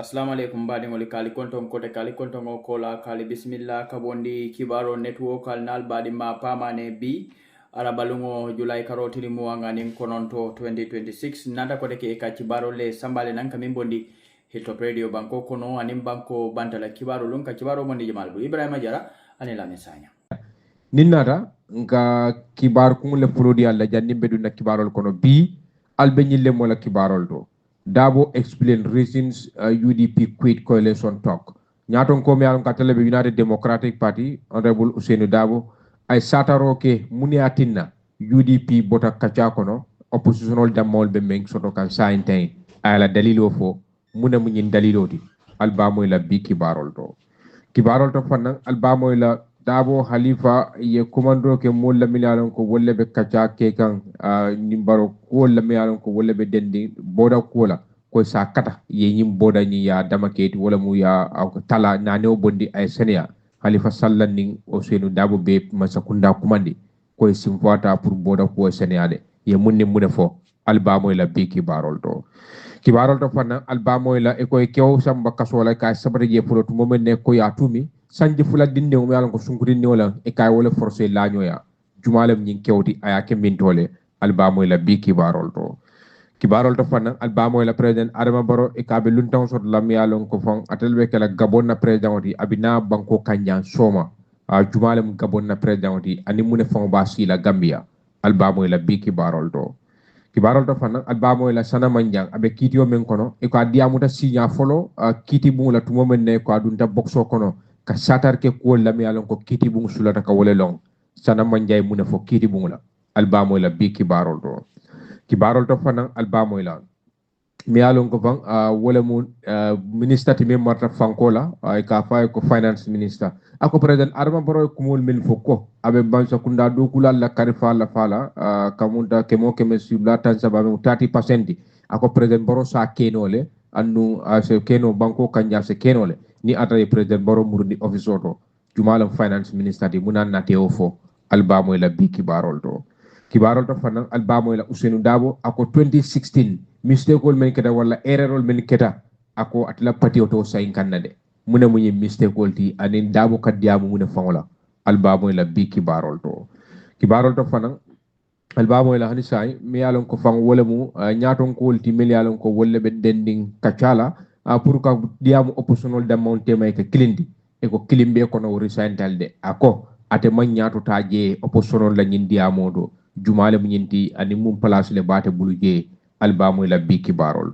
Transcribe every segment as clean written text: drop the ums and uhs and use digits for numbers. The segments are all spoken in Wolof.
Assalamu alaikum badi ngoli kali konton kote kali konton kola kali bismillah kabondi kibaro network nal badi ma pamane bi ala balungo Julai karotili muanga nin kononto 2026 nanda kote ke ka kibaro le sambale nan kamin bondi Hilltop Radio banko kono anim banko bantala kibaro lun ka kibaro mondi jamal bu Ibrahima Jara anila mesanya ninnata nka kibar kungule fulodi alla janni bedu na kibarol kono bi albe nyille mola kibarol do Darboe explain reasons UDP quit coalition talk nyaton ko mi alon ka telebe United Democratic Party honorable Ousainou Darboe ay sataro ke muni atinna UDP bota kacha kono oppositional damol be meng soto kan saintain ala dalilo fo muna munyin daliloti albamo la bi kibarol do kibarol to fannan albamo la Darboe Halifa ye commando ke molla milalon ko wolle be kacha ke kan nimbaro ko la milalon ko wolle be dendi boda kola ko sa kata ye nyim boda ni ya dama keti wala mu ya tala na ne bondi ay senia Halifa sallan ning Ousainou Darboe be masakunda kumandi ko simfata pour boda ko senia de ye munni mune fo albamo la bi kibarol to kibarol to fanna albamo la e koy kew samba kasola ka sabari je pour to momen ne ko ya tumi sanji fula dinde mo yalan ko sunkurinni wala e kay wala forcé lañoya jumalem nyin kewti aya ke mintole albamo la bi kibarol to fanna albamo la president Adama Barrow e kabe luntan sot lam yalon ko fon atelbe kala gabon na president oti abina banko kanjan soma jumalem gabon na president oti ani mune fon ba sila Gambia albamo la bi kibarol to fanna albamo la sana manjang abe kitio men kono e ko diamuta signa folo kiti bu la tumo men ne ko adunta boxo kono ka satar ke ko lam yalon ko kiti bu sulata ka wole long sana manjay mune fo kiti bu la albamo la bi kibarol to fanna albamo la mi yalon ko fan wole mu minister ti marta fankola ay ka fay ko finance minister ako president Adama Barrow ko mol min fokko abe bansa kunda do kula la karifa la fala kamunta kemo sibla tan sababe 30% ako president Barrow sa kenole annu se keno banko kanja se kenole ni ata e president Barrow murdi office oto jumalam finance minister di munan na teo fo albamo la bi kibarol to fanan albamo la Ousainou Darboe ako 2016 mistake men keta wala error men keta ako atla pati oto sayin kannade mune munyi mistake ti anin Darboe kadiamu mune fangola albamo la bi kibarol to fanan albamo la hani sai mi yalon ko fang wala mu nyaton ko ti mi yalon ko wolle be dending kachala pour ka diamu oppositional da monte may ka kilindi e ko kilimbe ko no resental de ako ate man nyato taje oppositional la nyin diamo do jumale mu nyinti ani mum place le bate buluje albamo la bi kibarol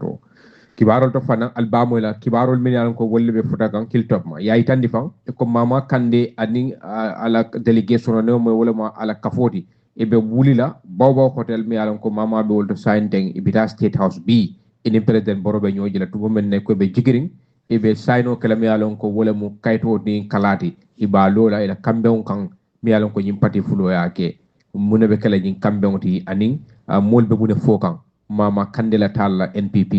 to fana albamo la kibarol min yalon ko wolle be futa kan kiltop ma yayi tandi fan e ko mama kande ani ala delegation no mo wala ma ala kafoti e be wulila bawbaw hotel mi yalon ko mama be wolto sainteng e bita state house bi ini president Barrow be ñoji la tubo men ne ko be jigiring e be sayno kala mi yalon ko wala mu kayto ni kalati iba lola ila kambe on kan mi yalon ko nyim pati fulo yake mune be kala nyin kambe on ti anin molbe mune fokan mama kandela talla NPP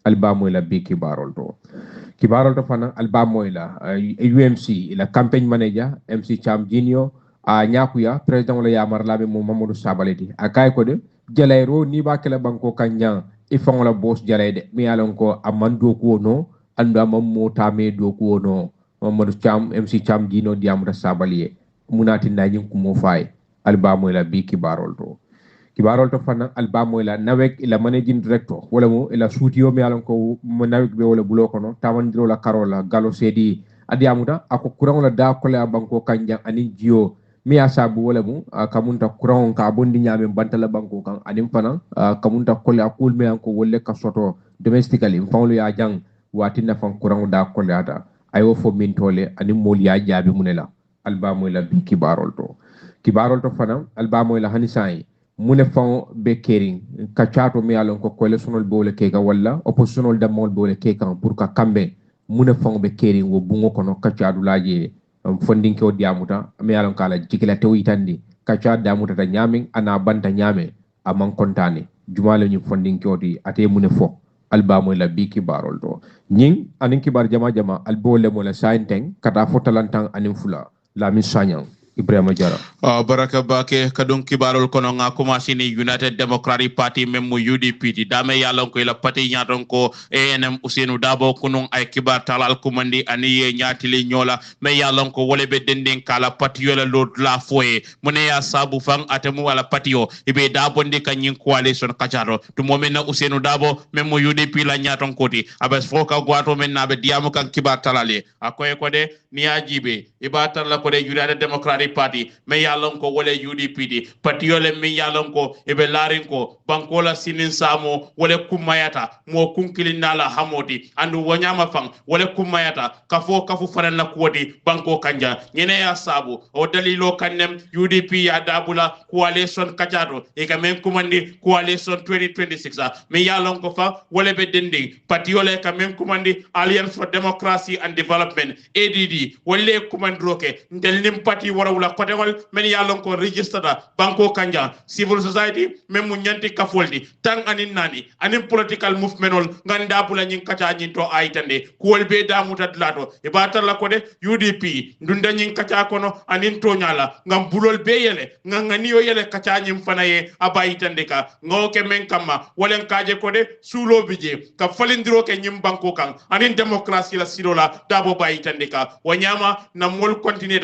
albamo la bi kibarol to fana albamo la UMC la campaign manager MC Cham Junior nyakuya president la yamar labe mo Mamadou Sabaleti akay ko de jalayro ni ba kala banko kanya e fongola boss jalayde mi yalon ko amando ko no ando ammo tame do ko no Mamadou Cham MC Cham Junior diamra Sabaliye munati najin ko mo fay albamo la bi kibarol to fana albamo la nawek ila managing director wala mo ila studio mi yalon ko mo nawek be wala bulo kono tawandiro la karola galo sedi adiamuda ako kuran la da ko la banko kanja anin jio mi asabu wala mu kamunta kuran ka bondi nyame bantala banko kan anin fana kamunta ko la kul me anko wolle ka soto domestically fawlu ya jang watina fan kuran da ko la da ayo fo min tole anin mol ya jabi munela albamo la bi kibarol to fana albamo la hanisai mune fon be kering kachato mi alon ko coalitional bole keka walla oppositional damol bole keka pour ka kambe mune fon be kering wo bungo kono kachadu laje funding ko diamuta mi alon kala jikila tew itandi kacha damuta ta nyamin ana banta nyame amman kontane jumale ñu funding ko di ate mune fo albamo la bi kibarol to ñing anin kibar jama albole mo la sainteng kata fotalantang anin fula la mi sanyang Ibrahima Jara baraka bake kadon kibarol kono nga commencé ni United Democratic Party même mu UDP di dame yalla ko la parti nyaton ko ANM Ousainou Darboe kunun ay kibar talal kumandi ani ye nyatili nyola me yalla ko wole be denden kala parti yola lord la foye mune ya sabu fang atemu wala parti yo ibe da bondi kanyin coalition kacharo to momena Ousainou Darboe même mu UDP la nyaton koti abes foka gwato men na be diamu kan kibar talale akoy ko de niya jibe ibatar la ko de United Democratic Party me yalon ko wole UDP di patiyole me yalon ko ebe larin ko bankola sinin samo wole kumayata mo kunkilin nala hamodi andu wanyama fang wole kumayata kafu fanan na kuwadi banko kanja nyene ya sabu o dalilo kannem UDP ya dabula coalition kachado e kamen kumandi coalition 2026 me yalon ko fa wole be dendi patiyole kamen kumandi Alliance for Democracy and Development ADD wole kumandroke ndel nim pati warawula kotewal men yalon ko registered banko kanja civil society men mu nyanti kafoldi tang anin nani anin political movement ol nganda bula nyin kacha nyin to aitande ko be damuta dlato e batalla ko de UDP ndunda nyin kacha kono anin to nyala ngam bulol be yele ngani yo yele kacha nyin fanaye abaitande ka ngoke men kama wolen kaje ko de sulo bije ka falindiro ke nyim banko kan anin democracy la sirola dabo baitande ka wanyama na mol continue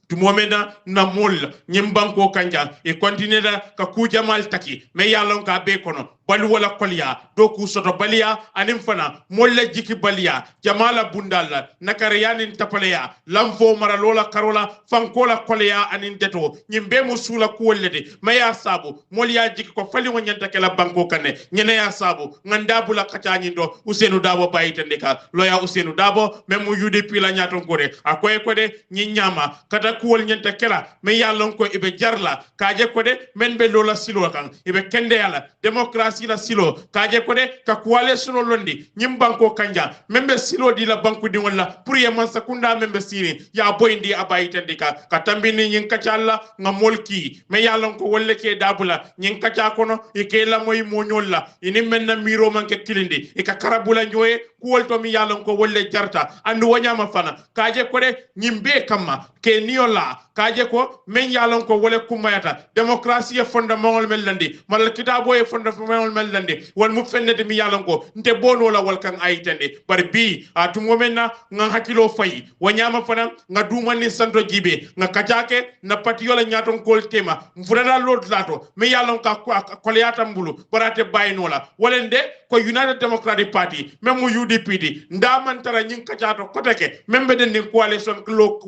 tumomena na mol nyimbanko kanja e continuera ka kujamal taki me yalon ka be kono balu wala kolya do ku soto baliya anim fana molla jiki baliya jamala bundalla nakariyanin tapaleya lamfo mara lola karola fankola kolya anin deto nyimbe musula kuwellede maya sabu molya jiki ko fali wonyanta kala banko kane nyene ya sabu nganda bula katanyi do Ousainou Darboe bayitande ka loya Ousainou Darboe memu UDP la nyaton gore akoy ko de nyinyama kata kuwol nyanta kala me yallon ko ibe jarla kaje ko de men be lola silo kan ibe kende yala demokrasi la silo kaje ko de ka kuwale suno londi nyimbanko kanja membe silo di la banku di wala pour ye man sakunda membe siri ya boyndi abayitande ka tambini nyin kacalla nga molki me yallon ko wolle ke dabula nyin kaca kono e ke la moy moñolla ini menna miro manke kilindi e ka karabula nyoye kuwol to mi yallon ko wolle jarta andu wanyama fana kaje ko de nyimbe kama ke niola kaje ko men yallon ko wole kumayata demokrasi e fondamental melandi mal kitabo e fondamental melandi won mu fennede mi yallon ko nte bono la wal kan aytende bar bi atu momenna nga hakilo fayi wanyama fana nga dumani santo jibe nga kajake na patiyola nyaton kol tema mfurada lord lato me yallon ka kolyata mbulu barate baynola wolende ko United Democratic Party même UDP di ndaman tara nyin kajato koteke membe den ni coalition lo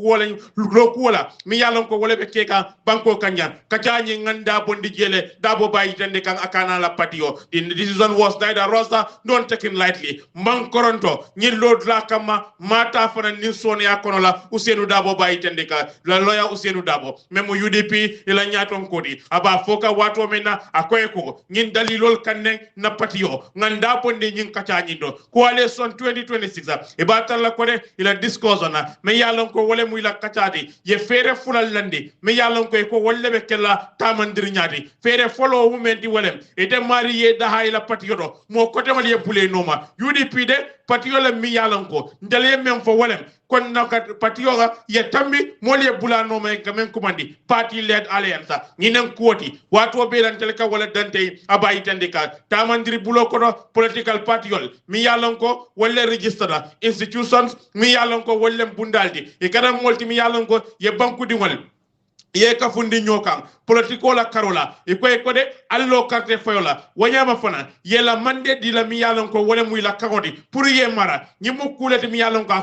kuola mi yallon ko wolebe keka banko kanya kajanyi nganda bondi jele dabo bayi tende kan akana la patio the decision was neither rosa don't taken lightly man koronto nyi lord la kama mata fana ni soni akono la Ousainou Darboe bayi tende ka la loya Ousainou Darboe même UDP ila nyaton kodi aba foka wato mena akoyeko nyin dalilol kanne na patio nganda bondi nyin kacanyi do coalition 2026 e batalla ko de ila discourse na me yallon ko wole mu ila kacati ye fere fulal landi me yallon ko wolle be kella tamandir nyaati fere folo mumenti wolem e de marié da hayla patiodo mo kote mal ye bule noma UDP de patiola mi yallon ko ndale men fo wolem kon na patioga ye tambi mol ye bula noma e gamen kumandi party led alliance ñinen kuoti wato be lan telka wala dante abayi tandika tamandir bulo ko political partyol mi yallon ko wolle register institutions mi yallon ko wolle bundaldi e kada molti mi yallon ko ye banku di wal ye ka fundi nyokan politiko la karola e ko de allo carte fayola wanyama fana ye la mande di la mi yalon ko wala muy la kagodi pour ye mara nyimu kulete mi yalon ko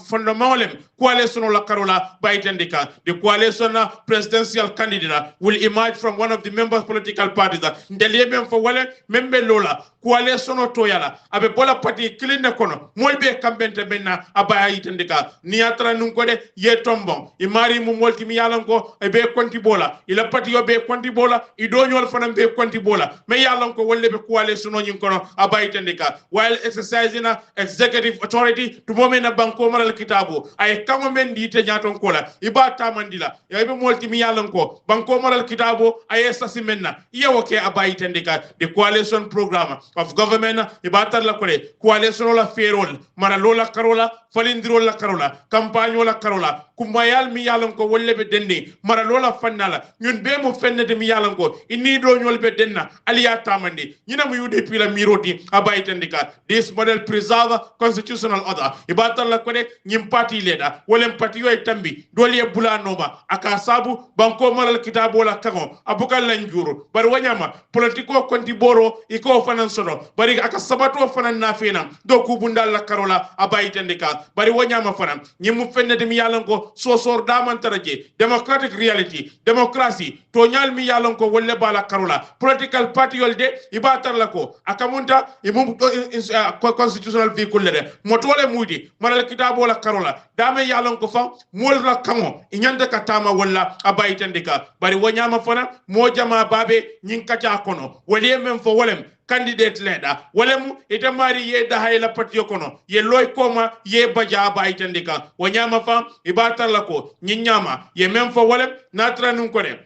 fondement lem coalition la karola baytendika the coalition presidential candidate will emerge from one of the members political parties ndele men fo wala membe lola coalition to yala abe bola parti kilinde kono molbe kambente benna abayitendika ni atra nun ko de ye tombon imari mu molti mi yalon ko e be konti bola ila pati yo be konti bola i do ñol fanam be konti bola me yalon ko wolle be coalition nyin kono abaytande ka while exercising executive authority to momena banko maral kitabo ay kamo men di te nyaton kola ibata mandila ya be molti mi yalon ko banko maral kitabo ay sasi menna yewo ke abaytande ka the coalition program of government ibata la kole coalition la ferol maralola karola falindiro la karola campagne la karola kumbayal mi yalon ko wolle be denni maralola fannala ñun be mo fennede mi yalon ko inni do ñol be denna aliya tamandi ñina mu UDP la miroti abaytandika this model preserve constitutional order ibata la ko de ñim party leader wolem party yoy tambi doli e bulanoma aka sabu banko maral kitabo la kango abukal la njuru bar wanyama politiko konti boro iko fanan sono bari aka sabato fanan nafina do ku bundal la karola abaytandika bari wanyama fanan ñim fennede mi yalon ko sosor daman taraje democratic reality democracy to nyal mi yalon ko wolle bala karola political party yolde ibatar la ko akamunta imum constitutional vehicle de motole mudi maral kitabo la karola dame yalon ko fa mol la kamo inyanda katama walla abaytandika bari wanyama fana mo jama babe nyin kacha kono wole men fo wolem candidate leader walemu ita mari ye da hayla patio kono ye loy koma ye baja baytandika wanyama fa ibatar la ko nyinyama ye men fo walem natra nun ko de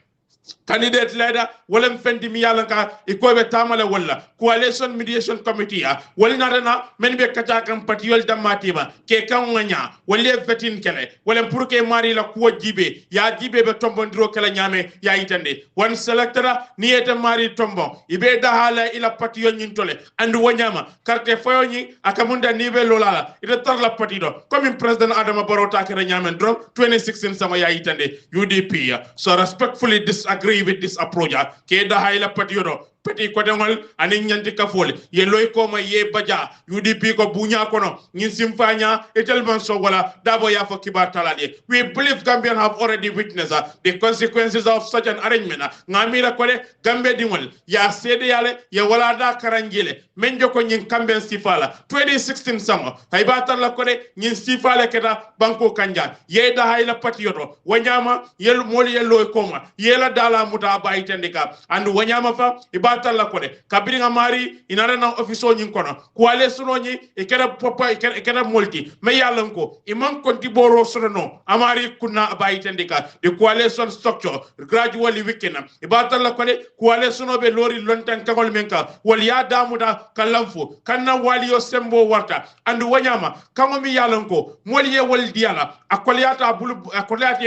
candidate leader wolem fendi mi yalla ka ikobe tamala walla coalition mediation committee ya wolna rena men be kata kam patiol damatiba ke kan nganya wolle vetin kele wolem pour que mari la ko jibe ya jibe be tombondiro kala nyame ya itande one selectora ni eta mari tombo ibe da hala ila patiol nyintole andu wanyama carte foyoni akamunda nibe lolala ita tar la patido comme president Adama Barrow takere nyame drum 2016 sama ya itande UDP so respectfully disagree with this approach ke da hayla patiodo peti ko dengol ani nyanti kafole ye loy ko ma ye baja UDP ko bunya kono nyin simfanya etelman so wala dabo ya fo kibar talade we believe Gambian have already witnessed the consequences of such an arrangement ngamira ko de Gambia dingol ya sede yale ya wala da karangile men joko nyin kamben sifala 2016 samo hay batal ko de nyin sifala keta banko kanja ye da hayla patiodo wanyama yel mol ye loy ko ma yela dala muta baytendika andu wanyama fa batalla ko de kabiri ngamari inara na ofiso nyin kono ko ale suno nyi e kera papa e kera molti me yallan ko imam konti boro suno amari kunna bayitendika the coalition structure gradually weaken e batalla ko de ko ale suno be lori lontan kagol menka wal ya damuda kalamfo kanna waliyo sembo warta andu wanyama kango mi yallan ko moliye wal diala akoliata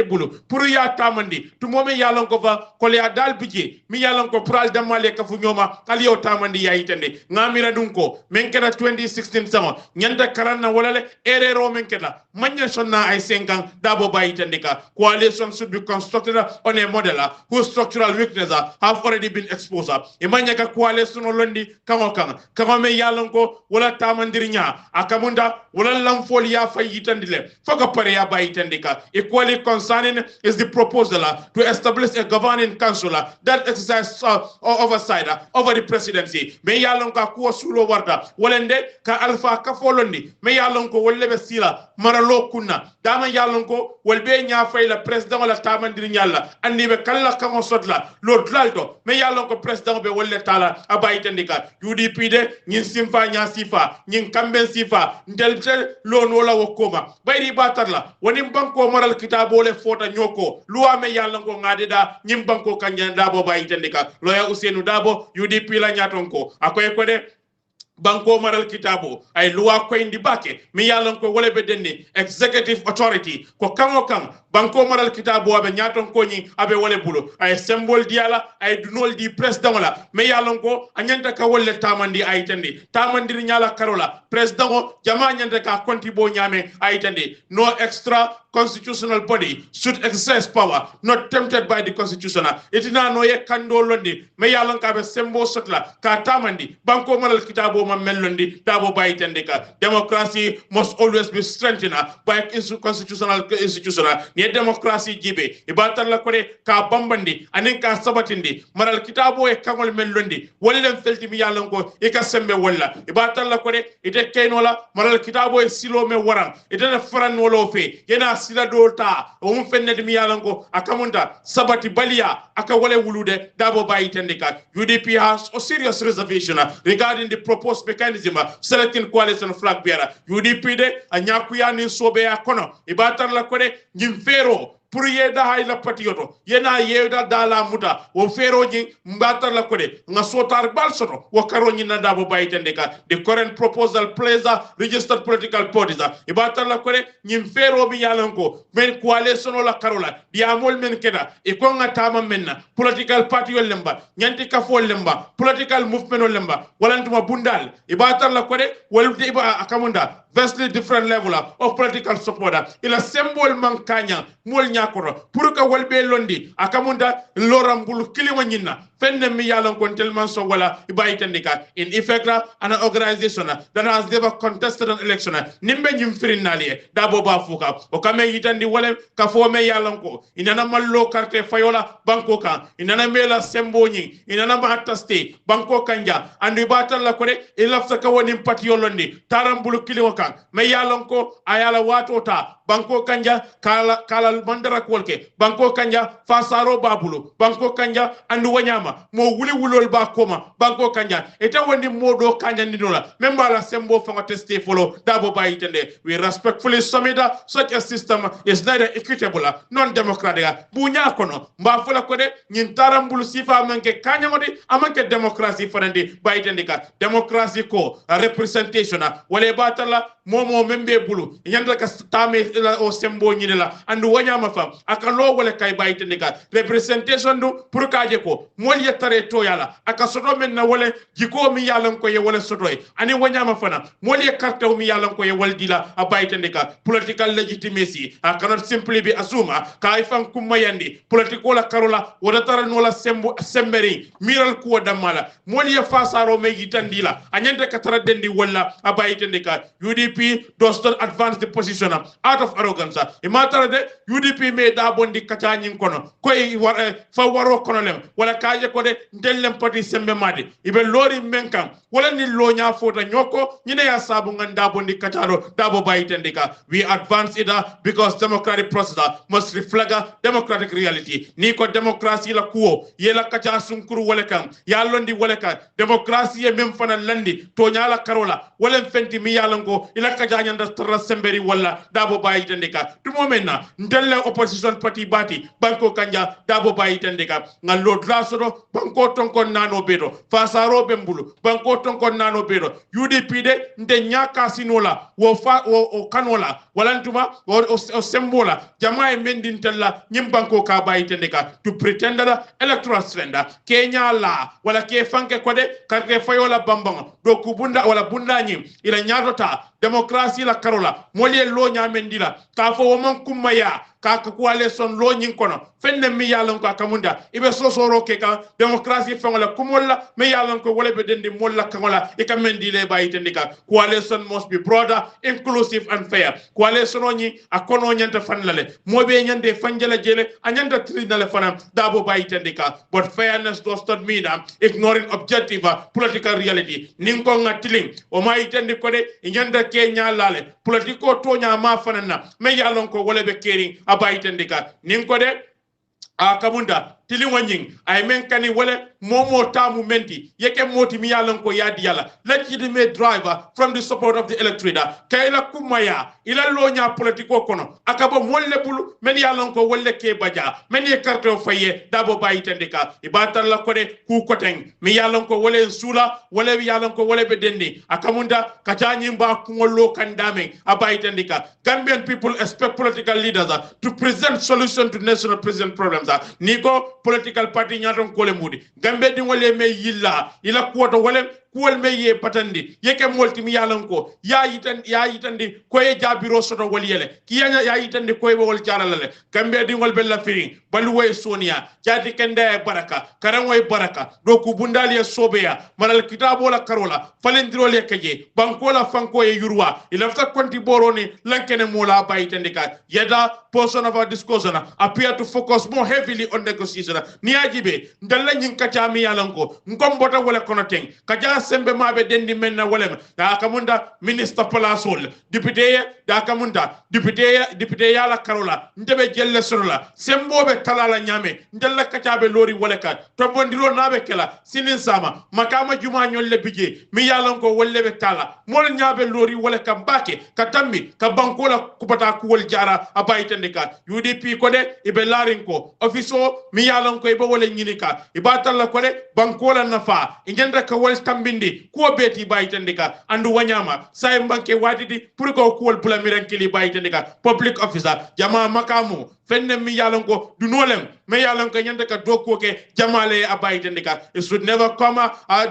bulu pour ya tamandi tu momi yallan ko fa kolya dal bije mi yallan ko pral damale ka fu nyoma aliyo tamandi ya itende ngamira dun ko men keda 2016 sango nyanda karanna walale erero men keda manya sonna ay 5 ans dabo bayitende ka coalition should be constructed on a model whose structural weaknesses have already been exposed e manya ka coalition londi kango me yallan ko wala tamandirinya akamunda wala lamfoli ya fayitandile foka pare ya bayitende ka equally concerning is the proposal to establish a governing council that exercises oversight over the presidency me yalon ka ko sulo warda wolende ka alpha ka folondi me yalon ko wollebe sila maralo kunna dama yalon ko wolbe nya fayla president wala tamandir nyalla andi be kala ka mo sotla lo dlalto me yalon ko president be wolle tala abaytandika UDP de nyin simfa nya sifa nyin kamben sifa ndeltel lo no la wokoma bayri batarla woni banko maral kitabo le fota nyoko luwa me yalon ko ngadida nyin banko kanyanda bo baytandika loya Ousainou Darboe UDP la nyatonko akoy ko de banko maral kitabo ay luwa ko indi bake mi yalon ko wole be denni executive authority ko kango kan banko maral kitabo abe nyaton ko ni abe wole bulo ay symbol diala ay dunol di president wala mi yalon ko anyanta ka wolle tamandi ay tande tamandi nyala karola president o jama nyanta ka kontibo nyame ay tande no extra constitutional body should exercise power not tempted by the constitution itina no ye kando londi me yalon ka be sembo sotla ka tamandi banko maral kitabo ma melondi dabo bayitende ka democracy must always be strengthened by constitutional institution ni democracy jibe ibatar la kore ka bambandi anen ka sabatindi maral kitabo e kangol melondi wollem felti mi yalon ko e ka sembe walla ibatar la kore ite kenola maral kitabo e silo me waran ite na faran wolo fe yena sila dota o mun fenne mi yalanko akamunda sabati balia aka wale wulude Darboe bayitendika. UDP has a serious reservation regarding the proposed mechanism selecting coalition flag bearer. UDP de anyakuya ni sobe ya kono ibatar la kode nyimfero pour yeda hay la patioto yena yeda dala muta wo feroji mbatar la kode nga sotar bal soto wo karoni na Darboe bayitendika. The current proposal places registered political parties ibatar la kode nyimfero bi yalanko men coalition la karola diamol men keda e ko nga tama menna political party wol lemba nyanti kafo lemba political movement wol lemba walantuma bundal ibatar la kode wal iba akamunda vastly different level of political support ila symbol mankanya mol nyakoro pour ka walbe londi akamunda lorambulu kilima nyina fenne mi yalan kon telman so wala ibayitandika. In effect an organization that has never contested an election nimbe nyim firinali Darboe ba fuka o kame yitandi wala ka fo me yalan ko inana mallo carte fayola banko kan inana mela sembo nyi inana mataste banko kanja andu batal la kore ilafta ka woni patio londi tarambulu kilima kan me yalan ko ayala watota banko kanja kala mandara kolke banko kanja fasaro babulu banko kanja andu wanyama mo wuli wulol ba koma banko kanja eta wondi modo kanja ndinola memba la sembo fanga teste follow Darboe bayitende. We respectfully submit such a system is neither equitable non-democratic bunya kono mba fola kode nyintara mbulu sifa manke kanya ngodi amanke democracy farandi bayitende ka democracy ko representation wale batala momo membe bulu nyanda ka tame o sembo nyinela andu wanyama fam akalo wala kay bayitende ka representation du pour kaje ko mol yetare to yala aka soto men na wala jiko mi yalan ko ye wala soto ani wanyama fana mol ye carte mi yalan ko ye wal dila a bayitende ka political legitimacy cannot simply be assumed ka ifan kumayandi political la karola wala tara no la sembo semberi miral ko damala mol ye fasaro me yitandila anyande ka tara dendi wala a bayitende ka UDP does not advance the position out of arrogance. Imatara de UDP me da bondi kachanyin kono koy fa waro kono lem wala kaje ko de ndellem pati sembe madi ibe lori menkam wala ni lonya fota nyoko nyine ya sabu nganda bondi kacharo Darboe bayitendika. We advance it because democratic process must reflect democratic reality. Ni ko democracy la kuo yela kacha sunkuru wala kam ya londi wala ka democracy e mem fana landi to nyala karola wala fenti mi yalango ila kacha nyanda tara semberi wala Darboe bayitendika. Tumo menna ndelle opposition party bati banko kanja Darboe bayitendika ngalo drasodo banko tonko nano bedo fasaro bembulu banko tonko nano bedo UDP de nde nyaka sinola wo kanola walantuma o sembola jamaa mendintella nyimbanko ka bayitendika to pretend that electoral surrender Kenya la wala ke fanke kode karte fayola bambang do kubunda wala bundanyi ila nyadota demokrasi la karola molie lo nyamendila ka fo won kumaya ka kuale son lo nyin kono fenne mi yalon ko akamunda ibe sosoro ke ka demokrasi fangola kumolla mi yalon ko wala be dendi molla kangola e kamendile bayitendika coalition must be broader, inclusive and fair. Coalition oni akono nyanta fanlale mobe nyande fanjala jele anyanda trinale fanam Darboe bayitendika. But fairness does not mean ignoring objective political reality. Ninko ngatiling o mayitendi kode nyanda Kenya lale politiko tonya ma fanana me yalon ko wala be kering abayitendika ninko de akamunda tilinwanying ay menkani wala momo tamu menti yeke moti mi yalan ko yadi yala legitimate driver from the support of the electorate kayla kumaya ila lonya politiko kono akaba molle bulu men yalan ko wolle ke baja men ye carte faye Darboe bayitendika ibatar la ko de ku koteng mi yalan ko wolle sula wolle yalan ko wolle be dendi akamunda kachani mba kungolo kandame abayitendika. Gambian people expect political leaders to present solution to national present problems. Niko political party nyaton kole mudi gambe di wole me yilla ila kuoto wole kuol me ye patandi yeke molti mi yalan ko ya yitandi ko ye jabiro soto wol yele kiyanya ya yitandi ko e wol charalale gambe di wol bella firin baluwe sonia jati kende baraka karangoy baraka do ku bundali e sobeya malal kitabo la karola falendiro le keje bankola fanko e yurwa ila fa konti boroni lankene mola bayitandika yeda portion of our discussion appear to focus more heavily on negotiation ni ajibe ndalla nyin kacha mi yalan ko ngombota wala kono teng kaja sembe mabe dendi menna wolem da kamunda minister palasol député da kamunda député yala karola ndebe jelle sorola sembobe talala nyame ndella kacabe lori woleka to bondiro nabe kela sinin sama makama juma nyolle bije mi yalan ko wollebe tala mol nyabe lori woleka mbake katambi ka bankola kubata kuwol jara abaytendika UDP ko de ibe larin ko ofiso mi yalan ko ibe wole nyinika ibatalla ko de bankola nafa ingenda ka wol tambindi ko beti baytendika andu wanyama say banke wadidi pour ko kuwol pula mirankili baytendika public officer jama makamu fenne mi yalan ko du nolem me yalan ko nyande ka dokko ke jamale abaytendika it should never come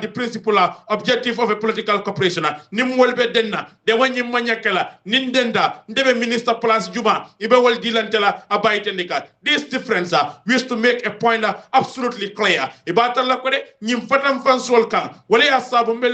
the principal objective of a political corporation nim wolbe denna de wanyim manyakela nindenda ndebe minister place juma ibe wol dilantela abaytendika this difference we used to make a point absolutely clear ibata la ko de nyim fatam fansol kan wala ya sabu mel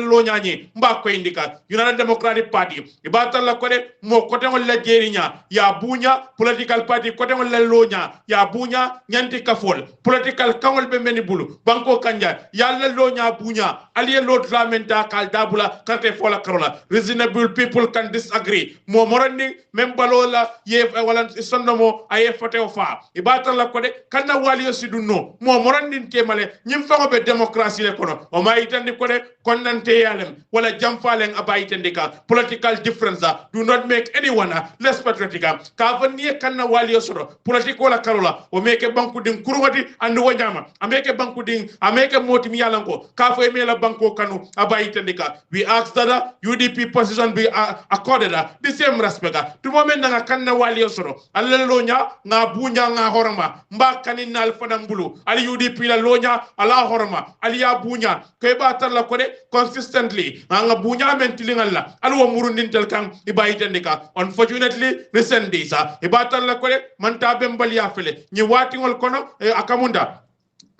lo nyaani mba ko indika United Democratic Party ibata la ko de mo kote wol la jerinya ya bunya political party kote wol la lonya ya bunya nyanti kafol political kawol be meni bulu banko kanja yalla lonya bunya aliye lot lamenta kal dabula karte fola karola reasonable people can disagree mo morandi membalola ye wala sonnomo aye fote ofa ibata la ko de kanna wali sidunno mo morandi kemale nyim fango be democracy le kono o ma itandi ko de konnante yalem wala jamfalen abaytendika political difference do not make anyone less patriotic ka vanie kanna wali soro political la karola o meke banku din kurwati andu wanyama ameke banku din ameke moti mi yalanko ka fo emela banko kanu abaytendika we ask that UDP position be accorded the same respect to moment nga kanna wali soro alla lonya nga bunya nga horama mba kanina alfana mbulu ali UDP la lonya ala horama ali ya bunya ke batar la ko de consistently nga bunya mentilingalla alwo murundintel kan ibaytendika unfortunately recent days ibatar la ko de manta bembali ya fele ni wati ngol kono akamunda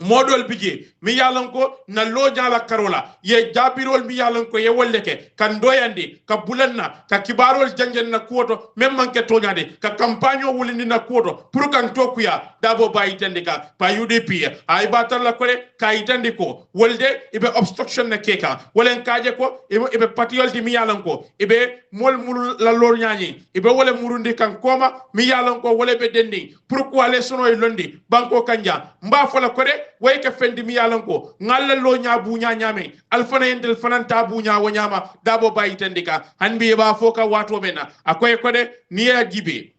modol bije mi yalan ko na loja la karola ye jabirol mi yalan ko ye wolleke kan doyandi ka bulanna ka kibarol jangen na kuoto même manke toñade ka campagne wulindi na kuoto pour kan tokuya dabo bayitande ka pa UDP ay batar la ko ka itandi ko wolde ibe obstruction na keka wolen kaje ko ibe patiol di mi yalan ko ibe mol mul la lor nyaani ibe wole murundi kan koma mi yalan ko wole be dendi pourquoi les sono e londi banko kanja mba fola ko de way ka fendi mi yalan ko ngalla lo nya bunya nyame alfana yendel fananta bunya wo nyama dabo bayitandika hanbi ba foka wato mena akoy ko de niya gibe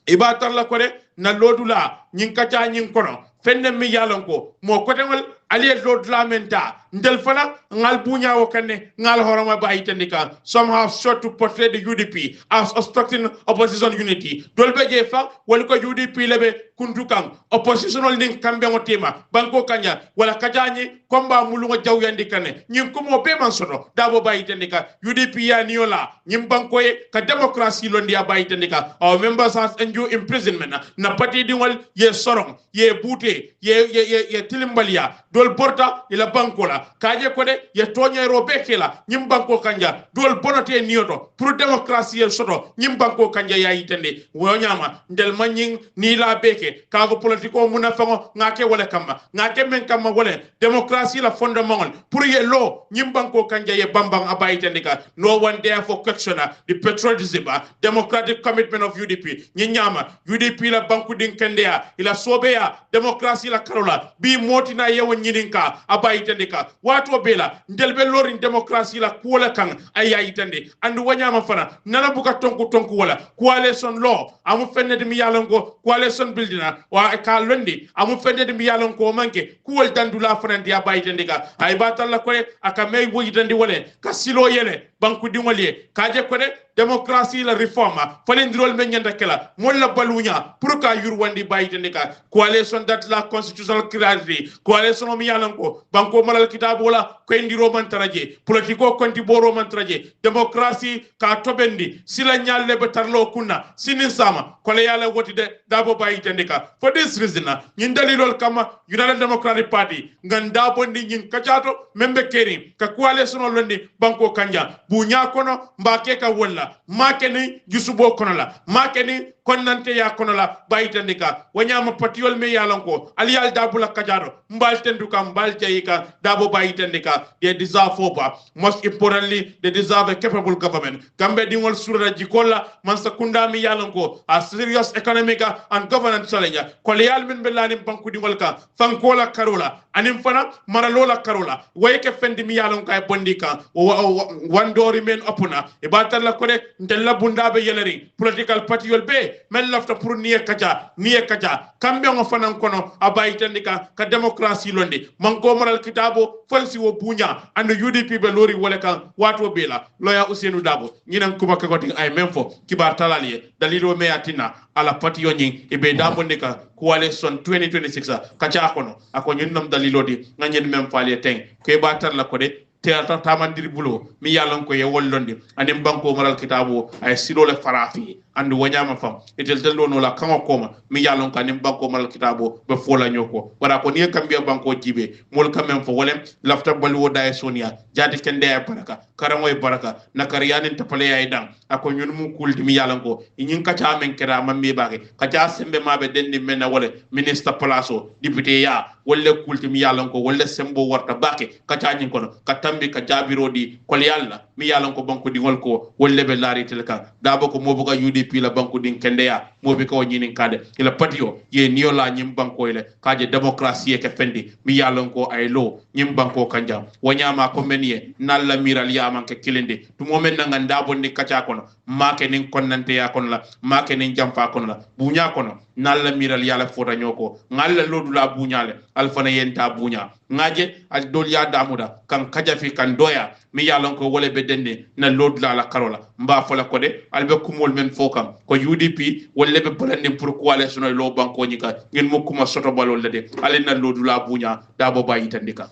ibatar la ko de na lodula nyin kacha nyin kono fenne mi yalan ko mo ko tengol aliye lod lamenta ndel fana ngal bunya wo kanne ngal horoma bayitandika somehow sought to portray the UDP as obstructing opposition unity dolbe je fa wal ko UDP lebe kuntukan oppositional ning kambe ngotima banko kanya wala kajani komba mulungo jawyandi kane nyim ko mo be man soto dabo bayitandika UDP ya niola nyim banko e ka democracy londi ya bayitandika our members has enjoy imprisonment na party dingol ye sorong ye bute ye tilimbalia dol porta ila banko la kaje ko de ye toñero bekela nyim banko kanja dol bonote nioto pour democracy ye soto nyim banko kanja ya yitande wonyama ndel manyin ni la beke kago politiko munafango ngake wala kama ngake men kama wala democracy la fondement pour ye lo nyim banko kanja ye bambang abayitandika no one there for question the patriotism democratic commitment of UDP nyama UDP la banku din kendea ila sobeya democracy la karola bi motina yewo nyininka abayitandika wato bela ndelbe lorin democracy la kuola kan ayayitande andu wanyama fana nana buka tonku wala coalition law amu fenne de mi yalango coalition building wa ka londi amu fenne de mi yalango manke kuol dandula fana dia bayitandika ay batalla ko aka may wuyitandi wala ka silo yele banku dingolye kaje ko de democracy la reforma falendirol men nyanda kala molla balunya pour ka yurwandi bayitandika coalition that la constitutional clarity coalition mi yalango banko malal kitabu wala ko ndiro man taraje politiko konti boro man taraje democracy ka tobendi sila nyalle be tarlo kunna sinin sama ko le yala woti de dabo bayitandika for this reason nyin dalilol kama United Democratic Party nganda bondi nyin kachato membe keri ka coalition londi banko kanja bunya kono mbake ka wala make ni jusubo kono la make ni konnante ya kono la bayitandika wanyama patiol me yalanko aliyal dabula kajaro mbal tenduka mbal jayika dabo bayitandika they deserve foba. Most importantly, they deserve a capable government. Gambe dingol sura jikola man sakunda mi yalanko a serious economic and governance challenge koleal min belani banku dingol ka fankola karola anim fana maralola karola wayke fendi mi yalanko ay bondika wandori men opuna e batalla kode ndella bundabe yeleri political party yol be men lafta pour niye kaja kambe ngo fanan kono abayitandika ka democracy londi manko maral kitabo falsi wo bunya and UDP be lori wala kan wato bela loya Ousainou Darboe nyinan kuma ka goti ay memfo kibar talaliye dalilo me atina ala party yoni e be dabo ndika coalition 2026 kacha kono ako nyinam dalilo di nganyen mem fali teng ke batar la ko de teata tamandiri bulo mi yalon ko ye wollondi anem banko maral kitabo ay silole farafi andu wanyama fam etel tello no la kango koma mi yalon ka anem banko maral kitabo be fola nyoko wala ko ni kambia banko jibe mol kamem fo wolem lafta balwo day sonia jadi kende ay baraka karamo e baraka nakariyanin tapale ay dang ako nyun mu kulti mi yalon ko nyin kacha men kera mambe baake kacha sembe mabe dendi menna wala ministre placeau député ya wala kulti mi yalon ko wala sembo warta baake kacha nyin kono katambi ka jabiro di kol yalla mi yalon ko banko dingol ko wala be lari telka dabo ko mobuga UDP la banko din kendeya mobi ko nyinin kade ila patio ye niola nyim banko ile kaje démocratie ke fendi mi yalon ko ay lo nyim banko kanjam wanyama ko menye nalla miral yama ke kilinde to momen nga ndabo ni kacha kono make nin konnante ya kono la make nin jamfa kono la bunya kono nalla miral yala fota nyoko ngalla lodula bunyale alfana yenta bunya ngaje al dol ya damuda kan kajafi kan doya mi yalon ko wole be dende na lodula la karola mba fola ko de albe kumol men fokam ko UDP wolle be balande pour coalition lo banko nyika ngin mokuma soto balol de alena lodula bunya dabo bayitandika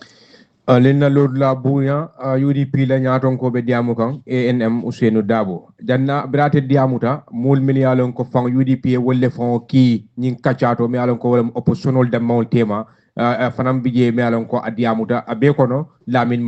lenna lodula bunya UDP la nyaton ko be diamu kan ANM Ousainou Darboe janna brate diamuta mul min yalon ko fang UDP wolle fon ki nyin kachato mi yalon ko wala oppositional dem mawol tema fanam bije mi yalon ko adiamuta abe kono Lamin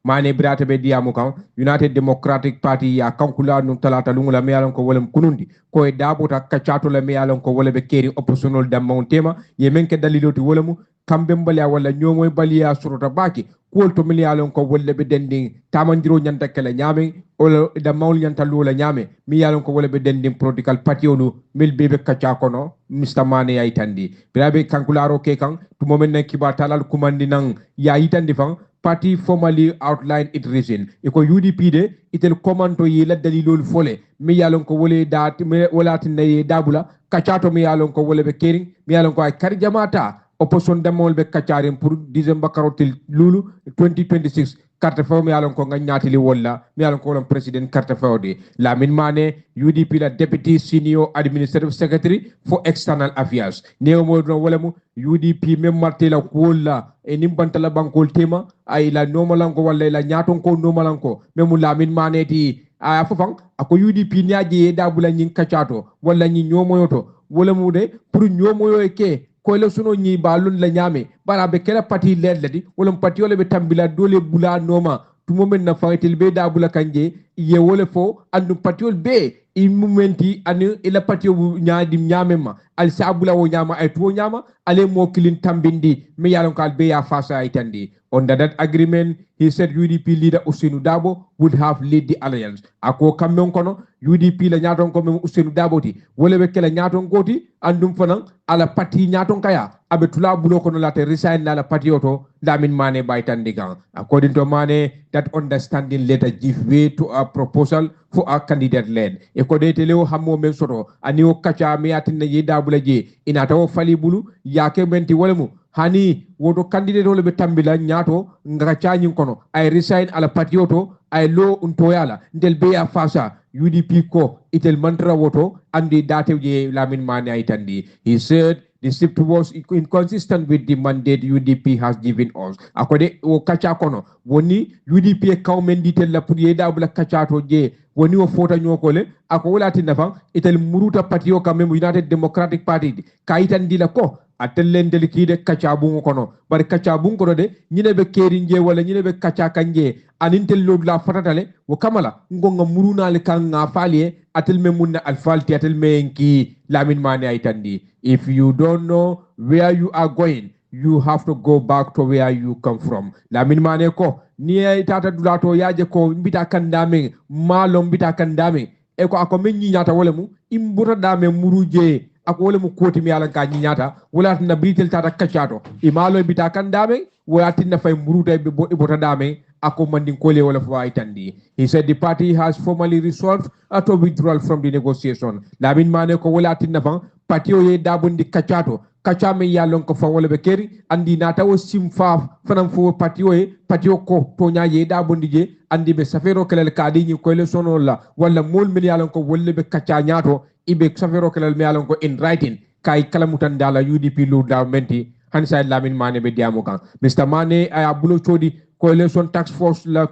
Mane brate be diamu kan United Democratic Party ya kankula nu talata lungula mi yalon ko wala kunundi ko e dabota kachato la mi yalon ko wala be keri oppositional dem mawol tema ye men ke daliloti wala mu kambe mbaliya wala nyomoy baliya surota baki kolto miliyalon ko wolle be dending tamandiro nyanta kala nyame o da mawl nyanta lula nyame mi yalon ko wolle be dending political party onu mil bebe kacha kono Mr. Mane ya itandi birabe kankularo ke kan to momen na kiba talal kumandi nang ya itandi fang party formally outlined its reason iko UDP de itel komanto yela dalilol fole mi yalon ko wole dat wala tinay dabula kachato mi yalon ko wolle be kering mi yalon ko ay kar jamata opposition demol be kacharim pour December karotil lulu 2026 carte fo mi alon ko nganyatili wala mi alon ko president carte fo de Lamin Mane UDP la deputy senior administrative secretary for external affairs neo mo do wala mu UDP mem martela ko la e nimbantala bankol tema ay la nomalan ko wala la nyaton ko nomalan ko mem Lamin Mane ti a fofang ako UDP nyaaje dabula nyin kachato wala nyi nyomoyoto wala mu de pour nyomoyo ke ko le suno nyi balun la nyame bara be kala parti ledi wala parti wala be tambila dole bula noma tu momen na faytil be da bula kanje ye wala fo andu parti wol be in momenti anu ila parti bu nyaadi nyame ma al sabula wo nyama ay to nyama ale mo kilin tambindi me yalon kal be ya fasa ay tandi. Under that agreement, he said UDP leader Ousainou Darboe would have led the alliance. Ako kamyon kono UDP la nyaton ko mem Ousainou Darboe ti wala be kala nyaton goti andum fanan ala parti nyaton kaya abe tula bulo kono la te resign la parti oto Lamin Mane baytandi gang. According to Mane, that understanding letter give way to a proposal for a candidate led. Eko de teleo hamo men soto aniwo kacha me atinna ye dabula je inata wo fali bulu yake menti wolemu hani woto candidate wala be tambila nyato ngara nyin kono ay resign ala parti oto ay lo untoyala ndel be ya fasa UDP ko itel mantra woto andi date je Lamin Mane ay tandi. He said the shift was inconsistent with the mandate UDP has given us. Akode o kacha kono woni UDP kawmenditel la pour yeda bula kacha to je woni o fota nyokole ako wala tinda fa itel muruta parti o kamem United Democratic Party kaitan dila ko atellen del kide kacha bungo kono bari kacha bungo de nyine be kerinje wala nyine be kacha kanje anintel lod la fatatale wo kamala ngonga muruna le kan nga falie atel me munna alfalti atel me enki lamin mane aitandi. If you don't know where you are going, you have to go back to where you come from. Lamin mane ko ni tata dulato yaje ko mbita kandame malo mbita kandame e ko ako men nyata wala mu imbura dame muruje ako wala mu koti mi ala ka nyata wala na britel tata kachato imalo mbita kandame wala tinna fay muruta be bota dame ako mandin kole wala fo aitandi. He said the party has formally resolved to withdrawal from the negotiation. Lamin mane ko wala tinna fan patio ye dabundi kachato kacha me yalon ko fa wala be keri andi nata wo simfa fanam fo patio ko to nya ye dabundi je andi be safero kelel kadi ni ko le sonola wala mol min yalon ko wolle be kacha nyato ibe safero kelel me yalon ko in writing kay kalamutan dala UDP lu da menti hansa Lamin Mane be diamu kan Mr Mane ay bulo chodi coalition tax force la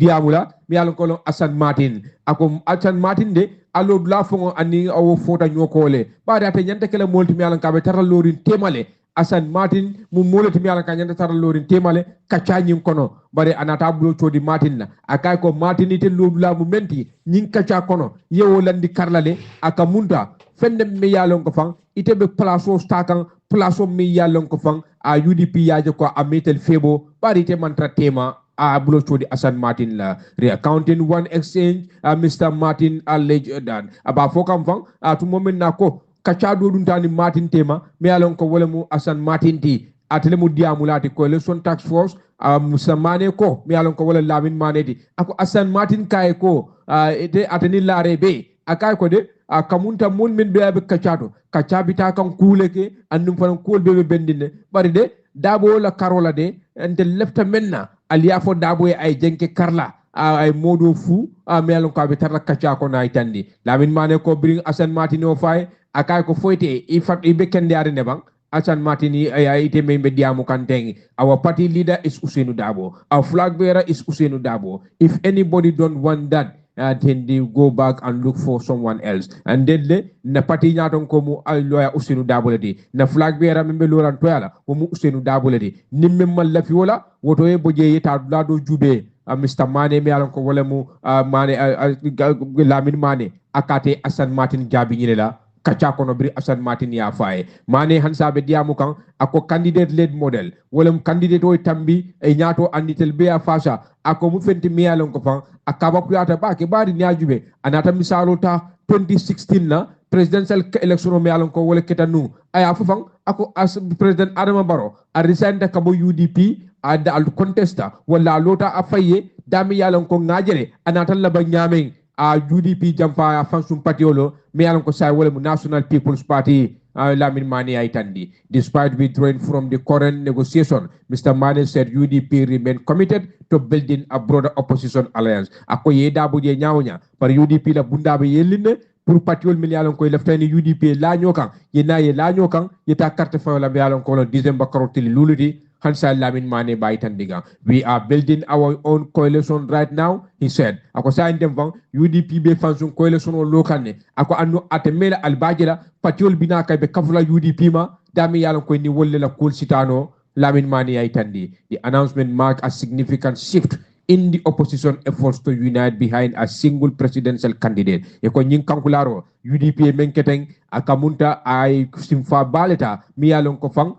diamula mi yalon ko Assane Martin ako Assane Martin de allo la fongo ani awo fota nyokole baade ate nyante kala molti mi yalon kabe taral lorin temale Assane Martin mu molati mi yalon ka nyante taral lorin temale kacha nyin kono bare anata bulo chodi Martin na akay ko Martin ite lobla mu menti nyin kacha kono yewo landi karlale aka munta fende mi yalon ko fang ite be plaso stakan plaso mi yalon ko fang a UDP yaje ko a metel febo bari ite mantra tema a bulo chodi Assane Martin la recounting one exchange Mr Martin alleged that aba fokam fang to moment na ko kacha do dun tani Martin tema mi yalon ko wala mu Assane Martin ti atele mu diamulati coalition tax force Mr Mane ko mi yalon ko wala Lamin Mane ti ako Assane Martin kay ko ite ateni lare be akay ko de kamunta mun min be be kacha bita kan kuleke andum fan kul be bendine bari de dabo la karola de ente lefta menna aliya fo dabo ay jenke karla ay modo fu melon ko be tarra kacha ko nay tandi Lamin Mane ko bring Assane Martin o fay akay ko foyte ifat ibe kende are ne bang Assane Martin ay ite membe diamu kanteng. Our party leader is Ousainou Darboe, our flag bearer is Ousainou Darboe. If anybody don't want that, then they go back and look for someone else. And then na party nyaton ko mu lawyer Ousainou Darboe di na flag bearer membe loran toyala mu Ousainou Darboe di nimme mal la fi wala woto e boje yeta lado jube Mr Mane mi alon ko wala mu Mane Lamin Mane akate Assane Martin jabi nyela kacha kono bri Assane Martin ya faye Mane hansabe diamu kan ako candidate led model wala candidate o tambi e nyato anditel be afasa ako mu fenti mi alon ko fan akaba kuyata bake bari nyajube anata misalo ta 2016 na presidential election mi alon ko wala ketanu aya fufang ako as president Adama Barrow a resign ka bo UDP ada al contesta wala lota afaye dami yalon ko ngajere anata laba nyamen a UDP jampa fansum patiolo mi yalon ko say wala mu National People's Party Lamin Mane aitandi. Despite withdrawing from the current negotiation, Mr. Mane said UDP remain committed to building a broader opposition alliance. Ako yeda buje nyawnya par UDP la bundabe yeline pour patiol mi yalon ko leftani UDP la nyokan yena ye la nyokan yeta carte fa la mi yalon ko December karotili luludi Hansa Lamin Mane baitandiga. We are building our own coalition right now, he said. Ako sa indem vang UDP be fansung coalition o lokane. Ako anu atemela albajela patiol bina kay be kafula UDP ma dami yalon ko ni wolle la kul sitano Lamin Mane aitandi. The announcement marked a significant shift in the opposition efforts to unite behind a single presidential candidate. Eko nying kankularo UDP menketeng akamunta ay simfa baleta mi yalon ko fang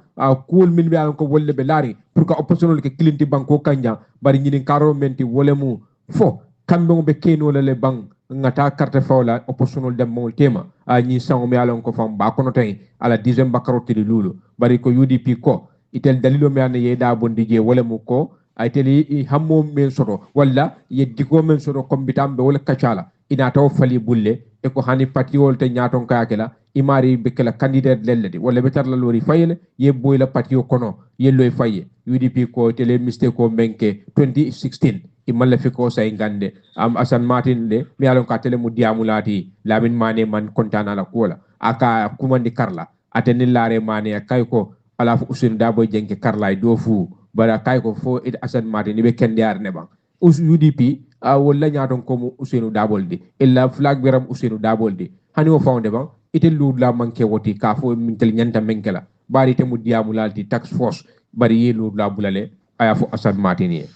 cool min mi yalon ko wolle be lari pour que opposition ke kilinti banko kanja bari nyini karo menti wolemu fo kambe be keno le bang ngata carte fawla opposition dem mo tema nyi sango mi yalon ko fang ba kono tay ala December karoti lulu bari ko UDP ko itel dalilo mi ane yeda bondi je wolemu ko ayteli hammo men soto walla yeddigo men soto kombitambe wala kacala ina taw fali bulle e ko hani patiol te nyaton kakela imari bekela candidate lelledi wala betar la lori fayele ye boyla patio kono yelloy faye UDP ko tele mistake ko menke 2016 imalla fi ko say ngande Assane Martin de mi alon ka tele mu diamulati Lamin Mane man kontana la kola aka kumandi karla ateni lare Mane kay ko ala fu Ousainou Darboe jenke karla do fu bara kay ko fo it Assane Martin ni be kendiar ne bang UDP wala nyaton ko mu Ousainou Darboe di illa flag beram Ousainou Darboe di hani o fawnde bang ite lud la manke woti ka fo min tel nyanta menkela bari te mu diamulalti tax force bari yelo la bulale aya fo Assane Martin ye